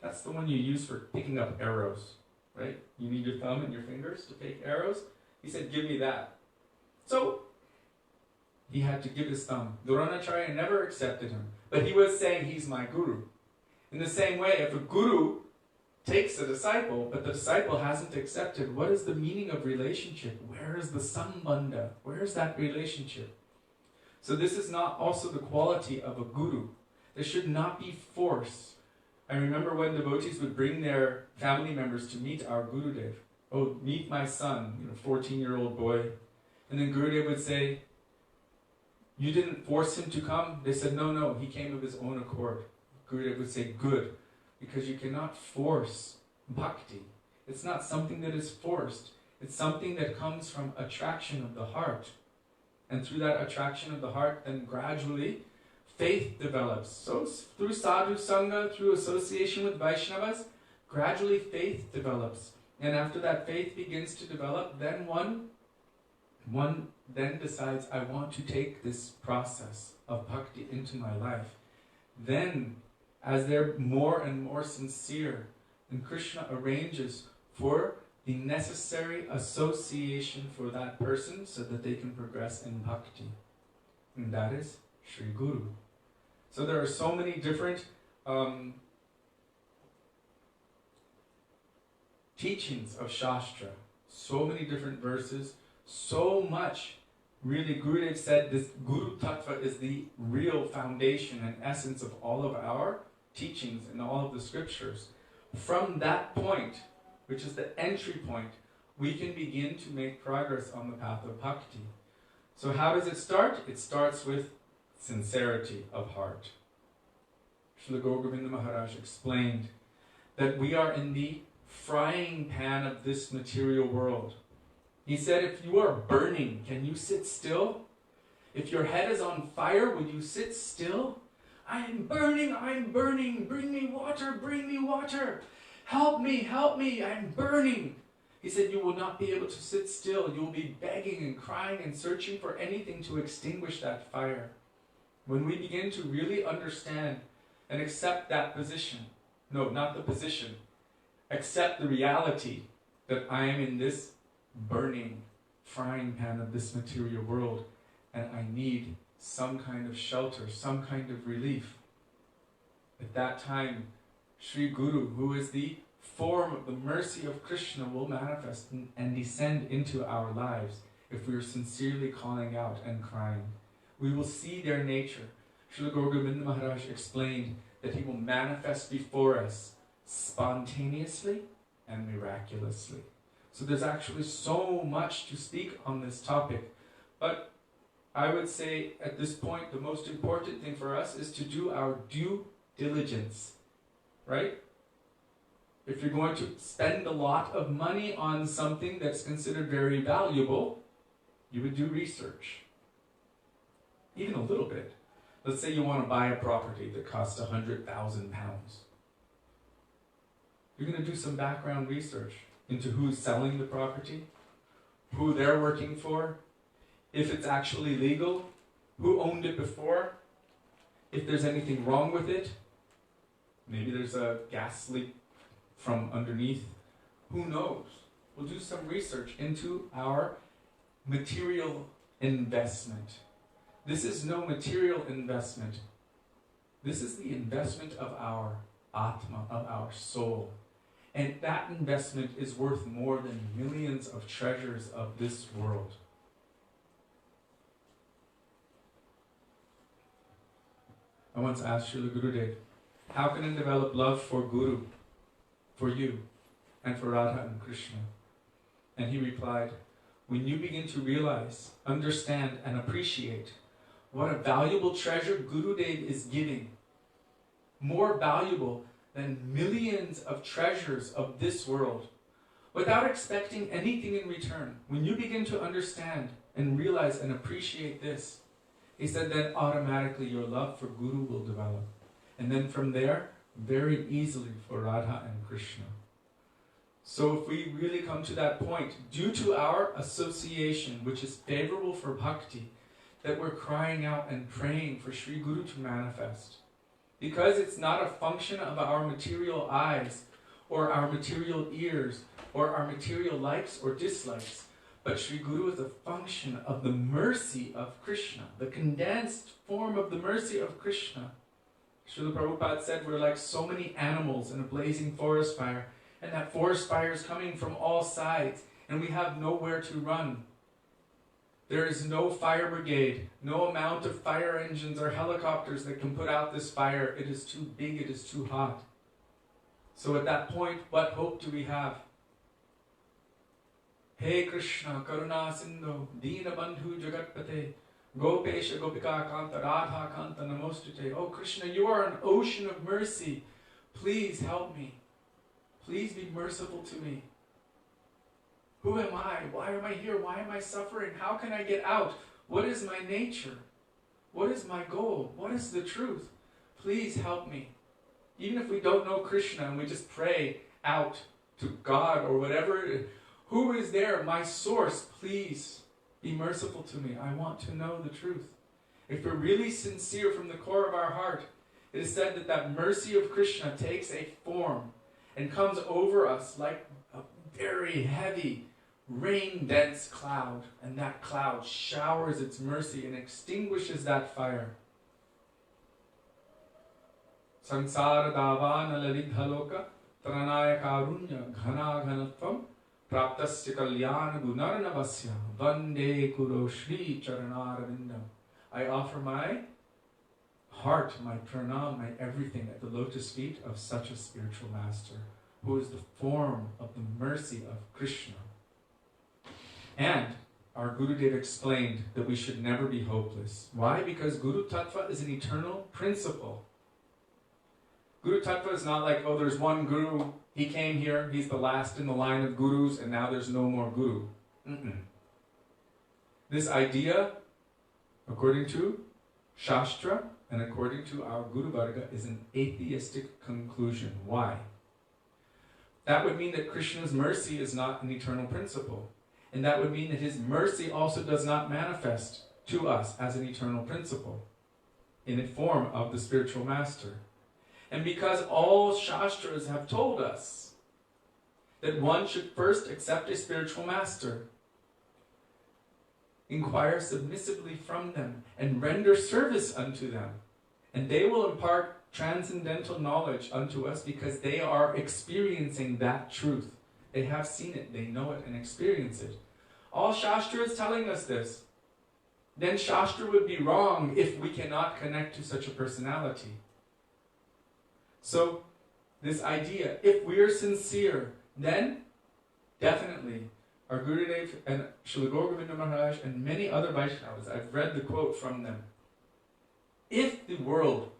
That's the one you use for picking up arrows. Right? You need your thumb and your fingers to pick arrows. He said, give me that. So, he had to give his thumb. Dronacharya never accepted him. But he was saying, he's my guru. In the same way, if a guru takes a disciple, but the disciple hasn't accepted, what is the meaning of relationship? Where is the sambandha? Where is that relationship? So this is not also the quality of a guru. There should not be force. I remember when devotees would bring their family members to meet our Gurudev. Oh, meet my son, 14-year-old boy. And then Gurudev would say, you didn't force him to come? They said, no, he came of his own accord. Gurudev would say, good, because you cannot force bhakti. It's not something that is forced. It's something that comes from attraction of the heart. And through that attraction of the heart, then gradually, faith develops. So through sadhu sangha, through association with Vaishnavas, gradually faith develops. And after that faith begins to develop, then one then decides, I want to take this process of bhakti into my life. Then, as they're more and more sincere, and Krishna arranges for the necessary association for that person so that they can progress in bhakti. And that is Sri Guru. So there are so many different teachings of Shastra, so many different verses, so much. Really, Gurudev said this Guru Tattva is the real foundation and essence of all of our teachings and all of the scriptures. From that point, which is the entry point, we can begin to make progress on the path of bhakti. So how does it start? It starts with sincerity of heart. Srila Gurudeva Maharaj explained that we are in the frying pan of this material world. He said, if you are burning, can you sit still? If your head is on fire, will you sit still? I am burning, bring me water. Help me, I'm burning. He said, you will not be able to sit still. You will be begging and crying and searching for anything to extinguish that fire. When we begin to really understand and accept that position, no, not the position, accept the reality that I am in this burning frying pan of this material world and I need some kind of shelter, some kind of relief. At that time, Sri Guru, who is the form of the mercy of Krishna, will manifest and descend into our lives if we are sincerely calling out and crying. We will see their nature. Srila Gurudeva Maharaj explained that he will manifest before us spontaneously and miraculously. So there's actually so much to speak on this topic. But I would say at this point, the most important thing for us is to do our due diligence, right? If you're going to spend a lot of money on something that's considered very valuable, you would do research. Even a little bit. Let's say you want to buy a property that costs £100,000. You're going to do some background research into who's selling the property, who they're working for, if it's actually legal, who owned it before, if there's anything wrong with it. Maybe there's a gas leak from underneath. Who knows? We'll do some research into our material investment. This is no material investment. This is the investment of our Atma, of our soul. And that investment is worth more than millions of treasures of this world. I once asked Srila Gurudev, how can I develop love for Guru, for you, and for Radha and Krishna? And he replied, when you begin to realize, understand, and appreciate what a valuable treasure Gurudev is giving, more valuable than millions of treasures of this world, without expecting anything in return, when you begin to understand and realize and appreciate this, he said, then automatically your love for Guru will develop. And then from there, very easily for Radha and Krishna. So if we really come to that point, due to our association, which is favorable for bhakti, that we're crying out and praying for Sri Guru to manifest. Because it's not a function of our material eyes, or our material ears, or our material likes or dislikes, but Sri Guru is a function of the mercy of Krishna, the condensed form of the mercy of Krishna. Srila Prabhupada said we're like so many animals in a blazing forest fire, and that forest fire is coming from all sides, and we have nowhere to run. There is no fire brigade, no amount of fire engines or helicopters that can put out this fire. It is too big, it is too hot. So at that point, what hope do we have? Hey Krishna, Karuna Sindhu, Dina Bandhu Jagatpate, Gopesha Gopika Kanta, Radha Kanta Namostute. Oh Krishna, you are an ocean of mercy. Please help me. Please be merciful to me. Who am I? Why am I here? Why am I suffering? How can I get out? What is my nature? What is my goal? What is the truth? Please help me. Even if we don't know Krishna and we just pray out to God or whatever, who is there? My source, please be merciful to me. I want to know the truth. If we're really sincere from the core of our heart, it is said that that mercy of Krishna takes a form and comes over us like a very heavy, rain-dense cloud, and that cloud showers its mercy and extinguishes that fire. Sansara davana lalidhaloka tranaya karunya ghana ghanatvam praptasya kalyana gunarnavasya vande kuro shri charanarvindam. I offer my heart, my pranam, my everything at the lotus feet of such a spiritual master, who is the form of the mercy of Krishna. And our Gurudev explained that we should never be hopeless. Why? Because Guru Tattva is an eternal principle. Guru Tattva is not like, oh, there's one Guru, he came here, he's the last in the line of Gurus, and now there's no more Guru. This idea, according to Shastra and according to our Guru Varga, is an atheistic conclusion. Why? That would mean that Krishna's mercy is not an eternal principle. And that would mean that his mercy also does not manifest to us as an eternal principle in the form of the spiritual master. And because all Shastras have told us that one should first accept a spiritual master, inquire submissively from them, and render service unto them, and they will impart transcendental knowledge unto us because they are experiencing that truth. They have seen it, they know it, and experience it. All Shastra is telling us this. Then Shastra would be wrong if we cannot connect to such a personality. So, this idea, if we are sincere, then definitely our Gurudev and Srila Govinda Maharaj and many other Vaishnavas, I've read the quote from them. If the world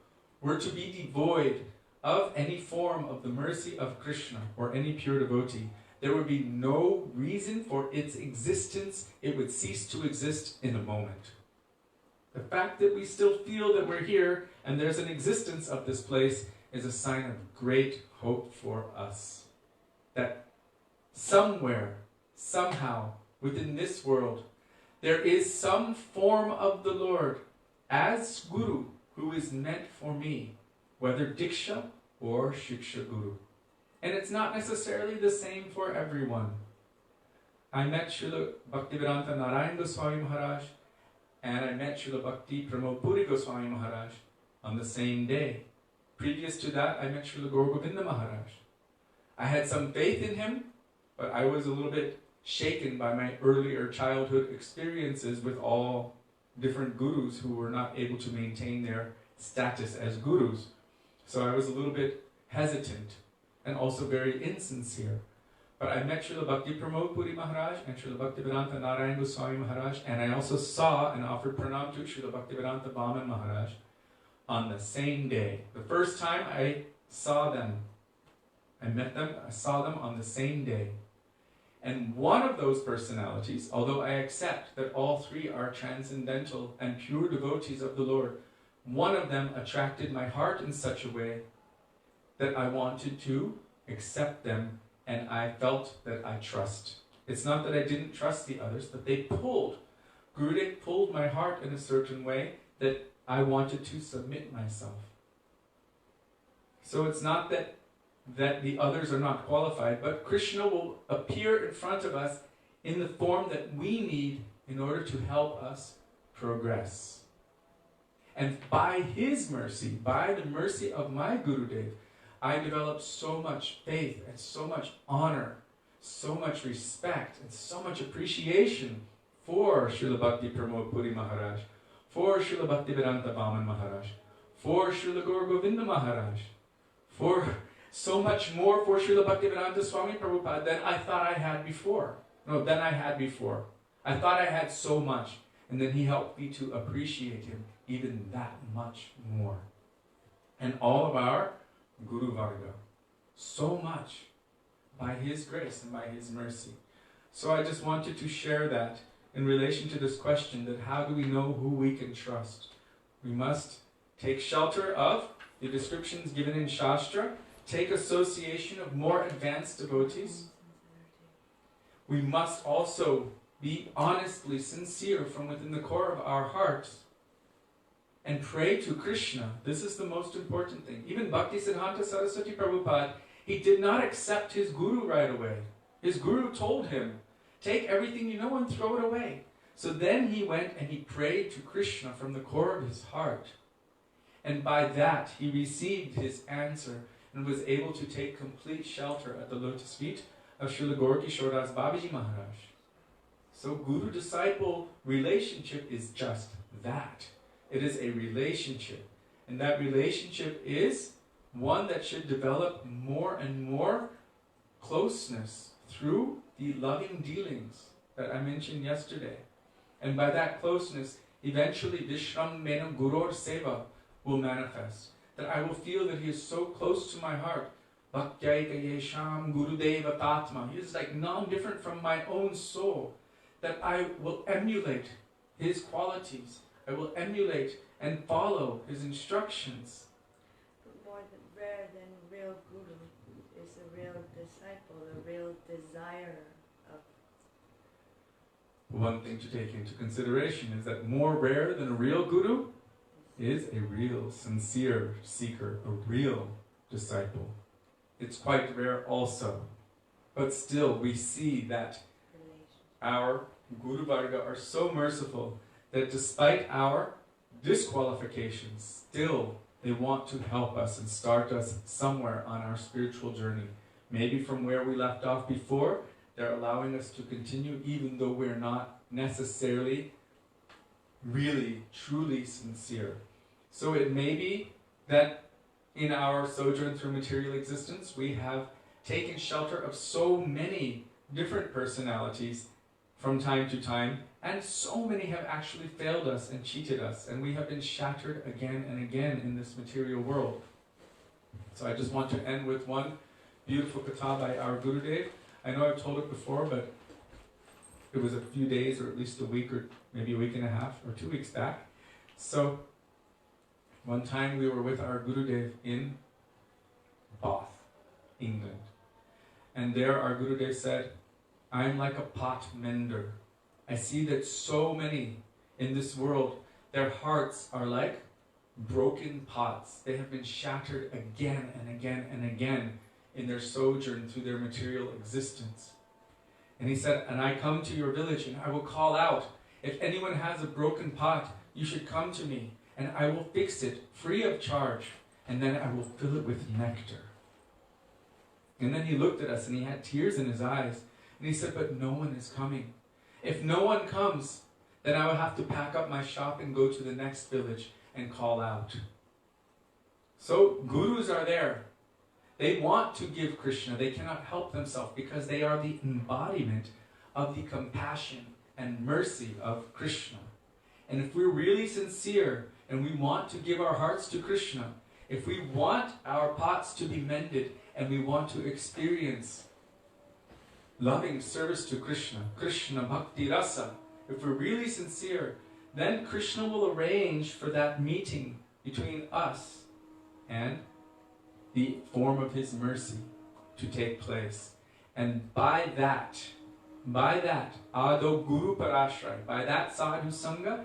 were to be devoid of any form of the mercy of Krishna or any pure devotee, there would be no reason for its existence. It would cease to exist in a moment. The fact that we still feel that we're here and there's an existence of this place is a sign of great hope for us. That somewhere, somehow, within this world, there is some form of the Lord as Guru who is meant for me, whether Diksha or Shiksha Guru. And it's not necessarily the same for everyone. I met Srila Bhaktivedanta Narayan Goswami Maharaj and I met Srila Bhakti Pramod Puri Goswami Maharaj on the same day. Previous to that, I met Srila Govinda Maharaj. I had some faith in him, but I was a little bit shaken by my earlier childhood experiences with all different gurus who were not able to maintain their status as gurus. So I was a little bit hesitant and also very insincere. But I met Srila Bhakti Pramod Puri Maharaj and Srila Bhaktivedanta Narayan Goswami Maharaj, and I also saw and offered pranam to Srila Bhaktivedanta Vaman Maharaj on the same day. The first time I saw them, I met them, I saw them on the same day. And one of those personalities, although I accept that all three are transcendental and pure devotees of the Lord, one of them attracted my heart in such a way that I wanted to accept them, and I felt that I trust. It's not that I didn't trust the others, but they pulled. Gurudev pulled my heart in a certain way that I wanted to submit myself. So it's not that the others are not qualified, but Krishna will appear in front of us in the form that we need in order to help us progress. And by his mercy, by the mercy of my Gurudev, I developed so much faith and so much honor, so much respect and so much appreciation for Srila Bhakti Pramod Puri Maharaj, for Srila Bhaktivedanta Vaman Maharaj, for Srila Govinda Maharaj, for so much more for Srila Bhaktivedanta Swami Prabhupada than I thought I had before. Than I had before. I thought I had so much, and then he helped me to appreciate him even that much more. And all of our Guru Varga, so much by his grace and by his mercy. So I just wanted to share that in relation to this question, that how do we know who we can trust? We must take shelter of the descriptions given in Shastra, take association of more advanced devotees. We must also be honestly sincere from within the core of our hearts and pray to Krishna. This is the most important thing. Even Bhaktisiddhanta Saraswati Prabhupada, he did not accept his guru right away. His guru told him, take everything you know and throw it away. So then he went and he prayed to Krishna from the core of his heart. And by that he received his answer and was able to take complete shelter at the lotus feet of Srila Gurudeva Babaji Maharaj. So guru-disciple relationship is just that. It is a relationship. And that relationship is one that should develop more and more closeness through the loving dealings that I mentioned yesterday. And by that closeness, eventually Vishram Mena Gurur Seva will manifest. That I will feel that he is so close to my heart. Bhaktyayika Yesham Gurudeva Tatma. He is like non-different from my own soul. That I will emulate his qualities. I will emulate and follow his instructions. But more rare than real guru is a real disciple, a real desire of. One thing to take into consideration is that more rare than a real guru is a real sincere seeker, a real disciple. It's quite rare also. But still we see that our Guru Varga are so merciful that despite our disqualifications, still they want to help us and start us somewhere on our spiritual journey. Maybe from where we left off before, they're allowing us to continue even though we're not necessarily really, truly sincere. So it may be that in our sojourn through material existence, we have taken shelter of so many different personalities from time to time, and so many have actually failed us and cheated us, and we have been shattered again and again in this material world. So I just want to end with one beautiful katha by our Gurudev. I know I've told it before, but it was a few days, or at least a week, or maybe a week and a half, or 2 weeks back. So one time we were with our Gurudev in Bath, England. And there our Gurudev said, I'm like a pot mender. I see that so many in this world, their hearts are like broken pots. They have been shattered again and again and again in their sojourn through their material existence. And he said, and I come to your village and I will call out, if anyone has a broken pot, you should come to me and I will fix it free of charge, and then I will fill it with nectar. And then he looked at us and he had tears in his eyes. And he said, but no one is coming. If no one comes, then I will have to pack up my shop and go to the next village and call out. So gurus are there. They want to give Krishna. They cannot help themselves because they are the embodiment of the compassion and mercy of Krishna. And if we're really sincere and we want to give our hearts to Krishna, if we want our pots to be mended and we want to experience loving service to Krishna, Krishna Bhakti Rasa, if we're really sincere, then Krishna will arrange for that meeting between us and the form of his mercy to take place. And by that, Ado Guru Parashray, by that sadhu sangha,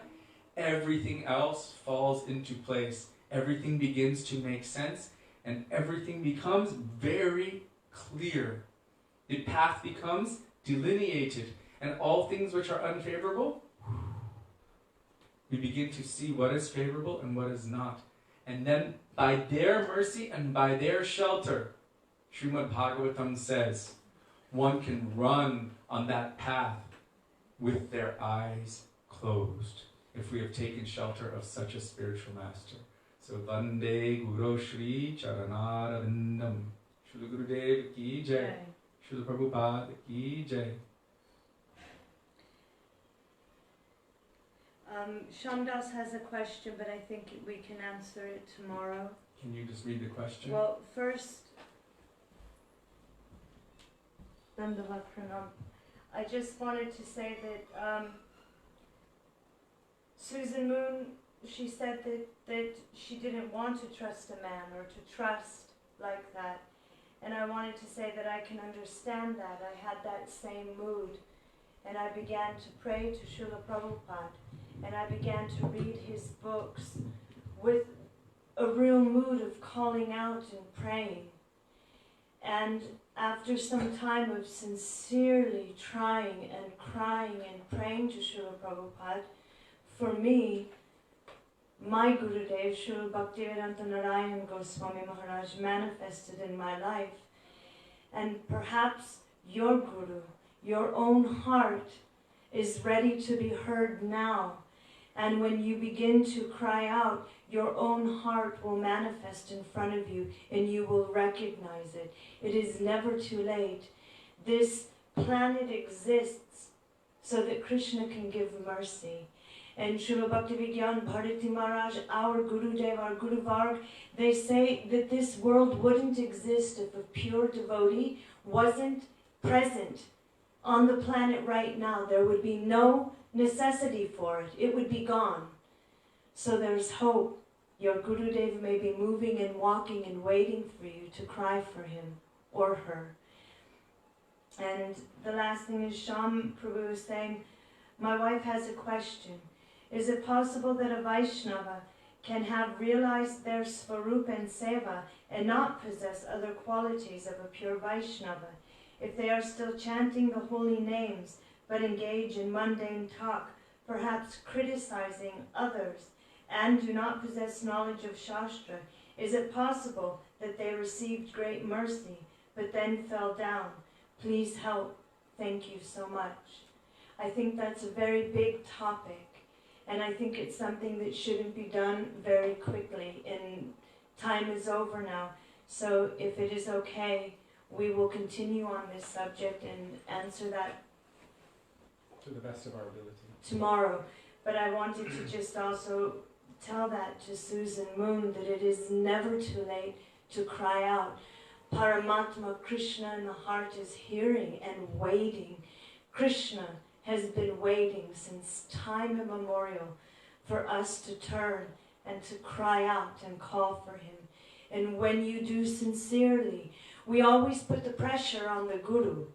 everything else falls into place. Everything begins to make sense and everything becomes very clear. The path becomes delineated, and all things which are unfavorable, we begin to see what is favorable and what is not. And then by their mercy and by their shelter, Srimad Bhagavatam says, one can run on that path with their eyes closed, if we have taken shelter of such a spiritual master. So Vande Guru Shri Charanara Vindam. Srila Gurudev ki jai. Srila Prabhupada ki jai. Shamdas has a question, but I think we can answer it tomorrow. Can you just read the question? Well, first, Dandavat Pranam. I just wanted to say that Susan Moon, she said that she didn't want to trust a man or to trust like that. And I wanted to say that I can understand that. I had that same mood. And I began to pray to Srila Prabhupada. And I began to read his books with a real mood of calling out and praying. And after some time of sincerely trying and crying and praying to Srila Prabhupada, for me, my Gurudev, Srila Bhaktivedanta Narayan Goswami Maharaj, manifested in my life. And perhaps your Guru, your own heart, is ready to be heard now. And when you begin to cry out, your own heart will manifest in front of you and you will recognize it. It is never too late. This planet exists so that Krishna can give mercy. And Srila Bhaktivedanta Bharati Maharaj, our Gurudev, our Guru Varg, they say that this world wouldn't exist if a pure devotee wasn't present on the planet right now. There would be no necessity for it. It would be gone. So there's hope. Your Gurudev may be moving and walking and waiting for you to cry for him or her. And the last thing is Sham Prabhu is saying, my wife has a question. Is it possible that a Vaisnava can have realized their Svarupa and Seva and not possess other qualities of a pure Vaisnava? If they are still chanting the holy names, but engage in mundane talk, perhaps criticizing others, and do not possess knowledge of Shastra, is it possible that they received great mercy, but then fell down? Please help. Thank you so much. I think that's a very big topic. And I think it's something that shouldn't be done very quickly. And time is over now. So if it is okay, we will continue on this subject and answer that to the best of our ability tomorrow. But I wanted to just also tell that to Susan Moon, that it is never too late to cry out. Paramatma, Krishna in the heart, is hearing and waiting. Krishna has been waiting since time immemorial for us to turn and to cry out and call for him. And when you do sincerely, we always put the pressure on the Guru.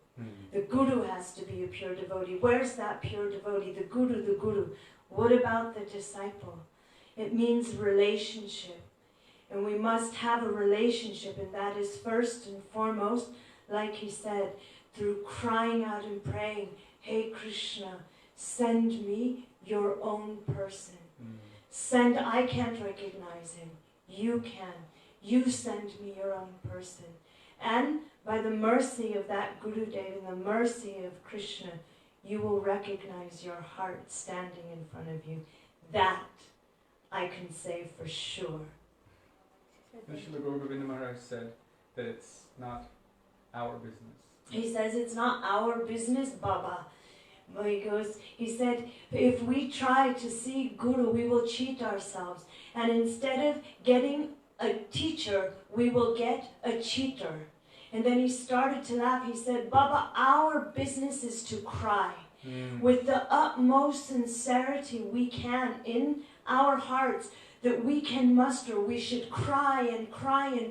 The Guru has to be a pure devotee. Where's that pure devotee? The Guru, the Guru. What about the disciple? It means relationship. And we must have a relationship, and that is first and foremost, like he said, through crying out and praying, hey Krishna, send me your own person. Send, I can't recognize him. You can. You send me your own person. And by the mercy of that Gurudev and the mercy of Krishna, you will recognize your heart standing in front of you. That I can say for sure. And Srila Gurudeva Maharaj said that it's not our business. He says it's not our business, Baba. But he said, if we try to see Guru, we will cheat ourselves. And instead of getting a teacher, we will get a cheater. And then he started to laugh. He said, Baba, our business is to cry. With the utmost sincerity we can in our hearts, that we can muster. We should cry and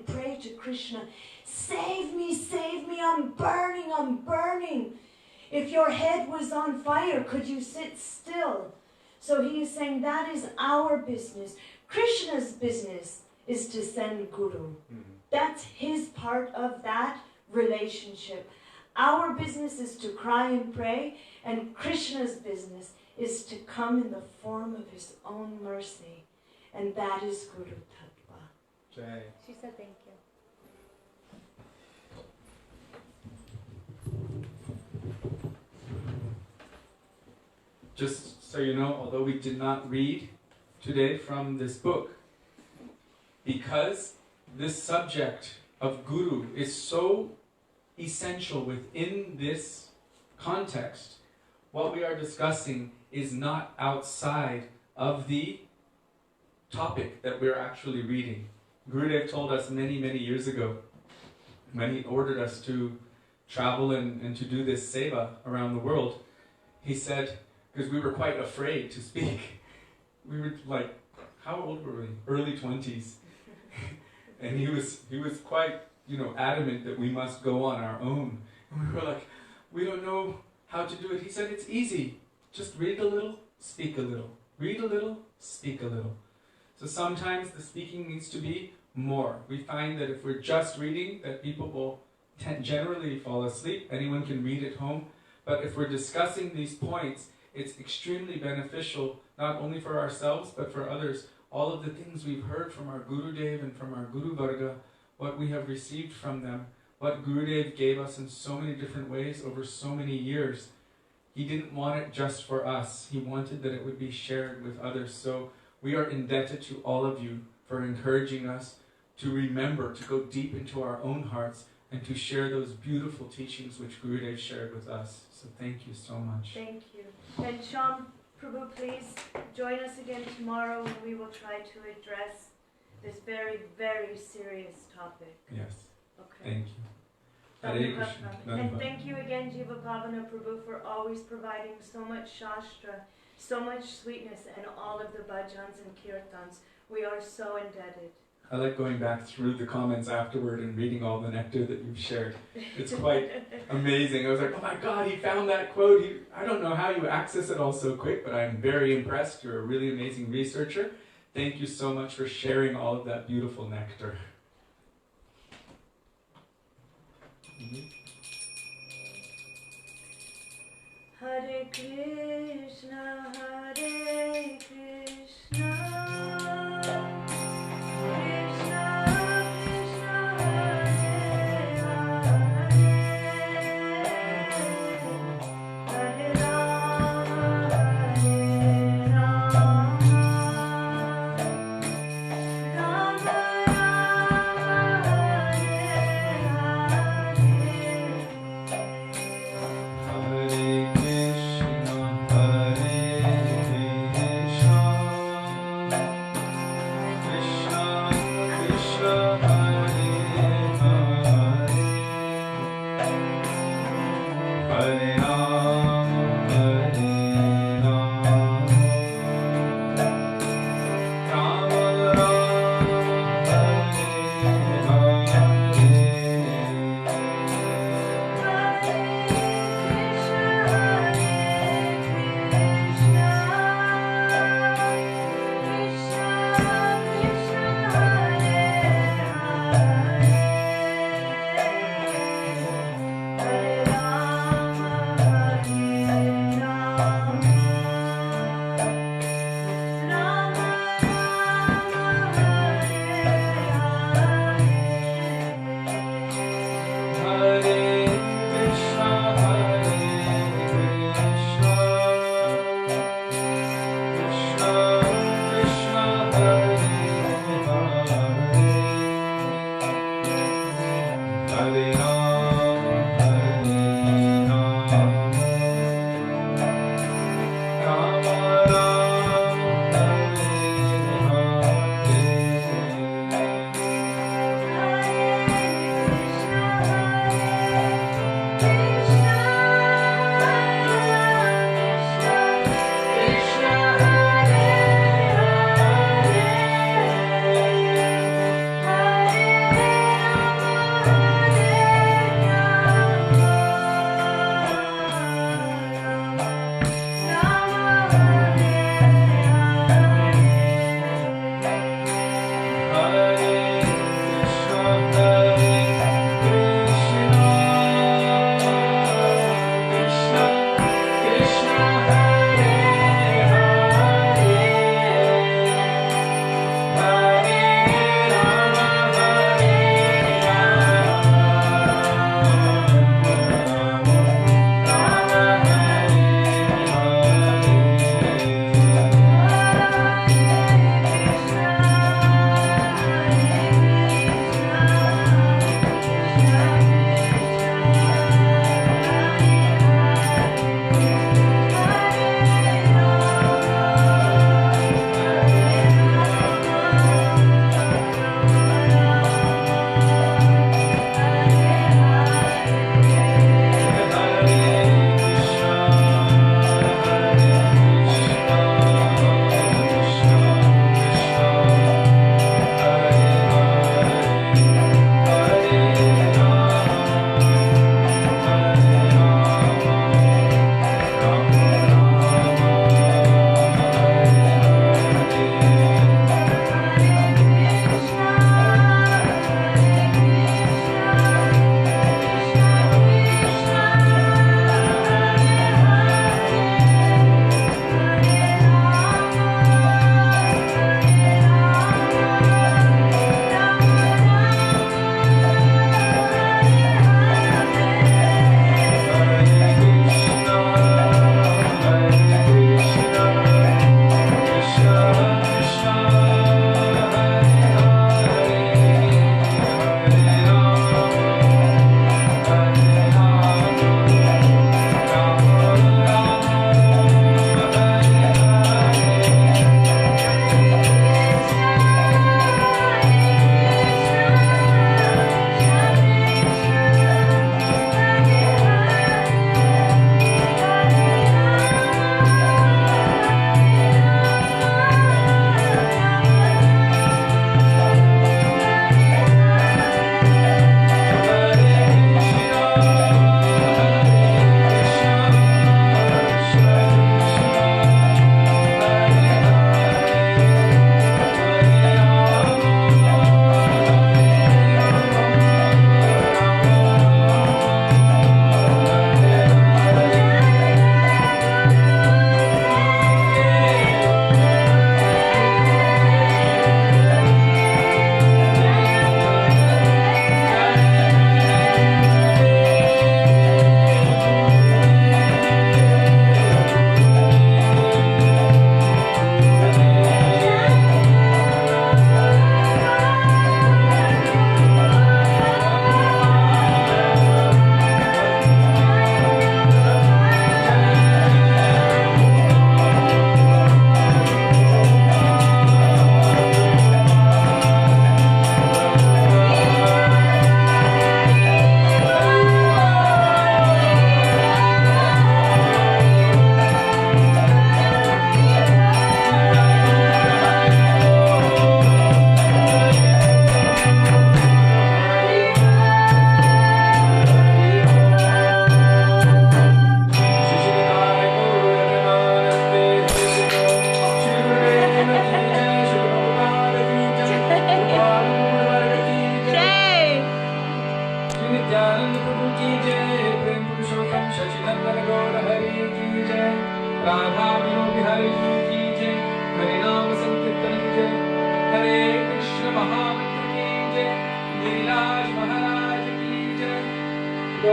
pray to Krishna. Save me, I'm burning. If your head was on fire, could you sit still? So he is saying that is our business. Krishna's business is to send Guru. That's his part of that relationship. Our business is to cry and pray, and Krishna's business is to come in the form of his own mercy. And that is Guru Tattva. Jai. She said thank you. Just so you know, although we did not read today from this book, because this subject of Guru is so essential within this context, what we are discussing is not outside of the topic that we're actually reading. Gurudev told us many, many years ago, when he ordered us to travel and to do this seva around the world, he said, because we were quite afraid to speak, we were like, how old were we? Early 20s. And he was quite, adamant that we must go on our own. And we were like, we don't know how to do it. He said, it's easy. Just read a little, speak a little. Read a little, speak a little. So sometimes the speaking needs to be more. We find that if we're just reading, that people will generally fall asleep. Anyone can read at home. But if we're discussing these points, it's extremely beneficial, not only for ourselves, but for others. All of the things we've heard from our Gurudev and from our Guru Varga, what we have received from them, what Gurudev gave us in so many different ways over so many years. He didn't want it just for us. He wanted that it would be shared with others. So we are indebted to all of you for encouraging us to remember, to go deep into our own hearts and to share those beautiful teachings which Gurudev shared with us. So thank you so much. Thank you. And Sham, Prabhu, please join us again tomorrow when we will try to address this very, very serious topic. Yes. Okay. Thank you. Hare Krishna. And thank you again, Jiva Bhavana Prabhu, for always providing so much Shastra, so much sweetness, and all of the bhajans and kirtans. We are so indebted. I like going back through the comments afterward and reading all the nectar that you've shared. It's quite amazing. I was like, oh my God, he found that quote. I don't know how you access it all so quick, but I'm very impressed. You're a really amazing researcher. Thank you so much for sharing all of that beautiful nectar. Hare Krishna, Hare Krishna. Krishna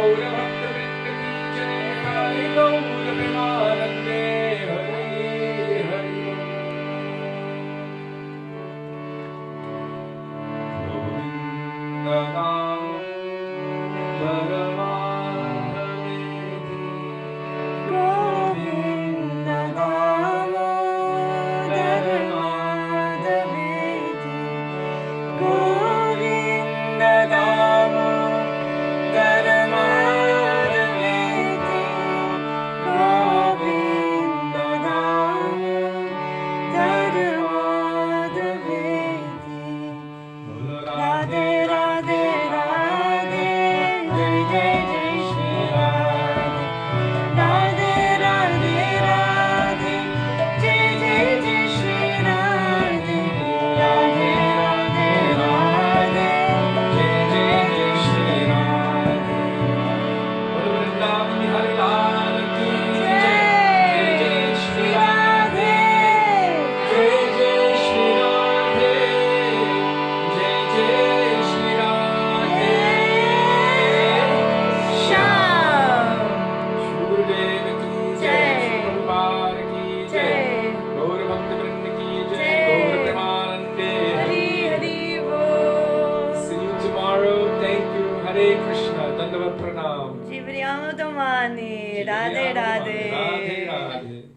गौर भक्तवृंद की जय, हरि गौर प्रेमानंदे हरि हरि। गोविंद दामोदर माधवेति, गोविंद दामोदर माधवेति, गोविंद दामोदर माधवेति, गोविंद दामोदर माधवेति। बोलो राधे राधे राधे, जय जय जय श्री राधे, राधे राधे राधे, जय जय जय श्री राधे, राधे राधे राधे, जय जय जय श्री राधे। बोलो वृंदावन बिहारी लाल की जय, जय जय श्री राधे, जय जय श्री राधे, जय जय श्री राधे। श्याम श्री गुरुदेव की जय, श्री प्रभुपाद की जय, गौर भक्तवृंद की जय, गौर प्रेमानंदे हरि हरि बोल। See you tomorrow. Thank you. Hare Krishna. Dandavat pranam. Jivriyamo Domani, Radhe Radhe Radhe. Radhe।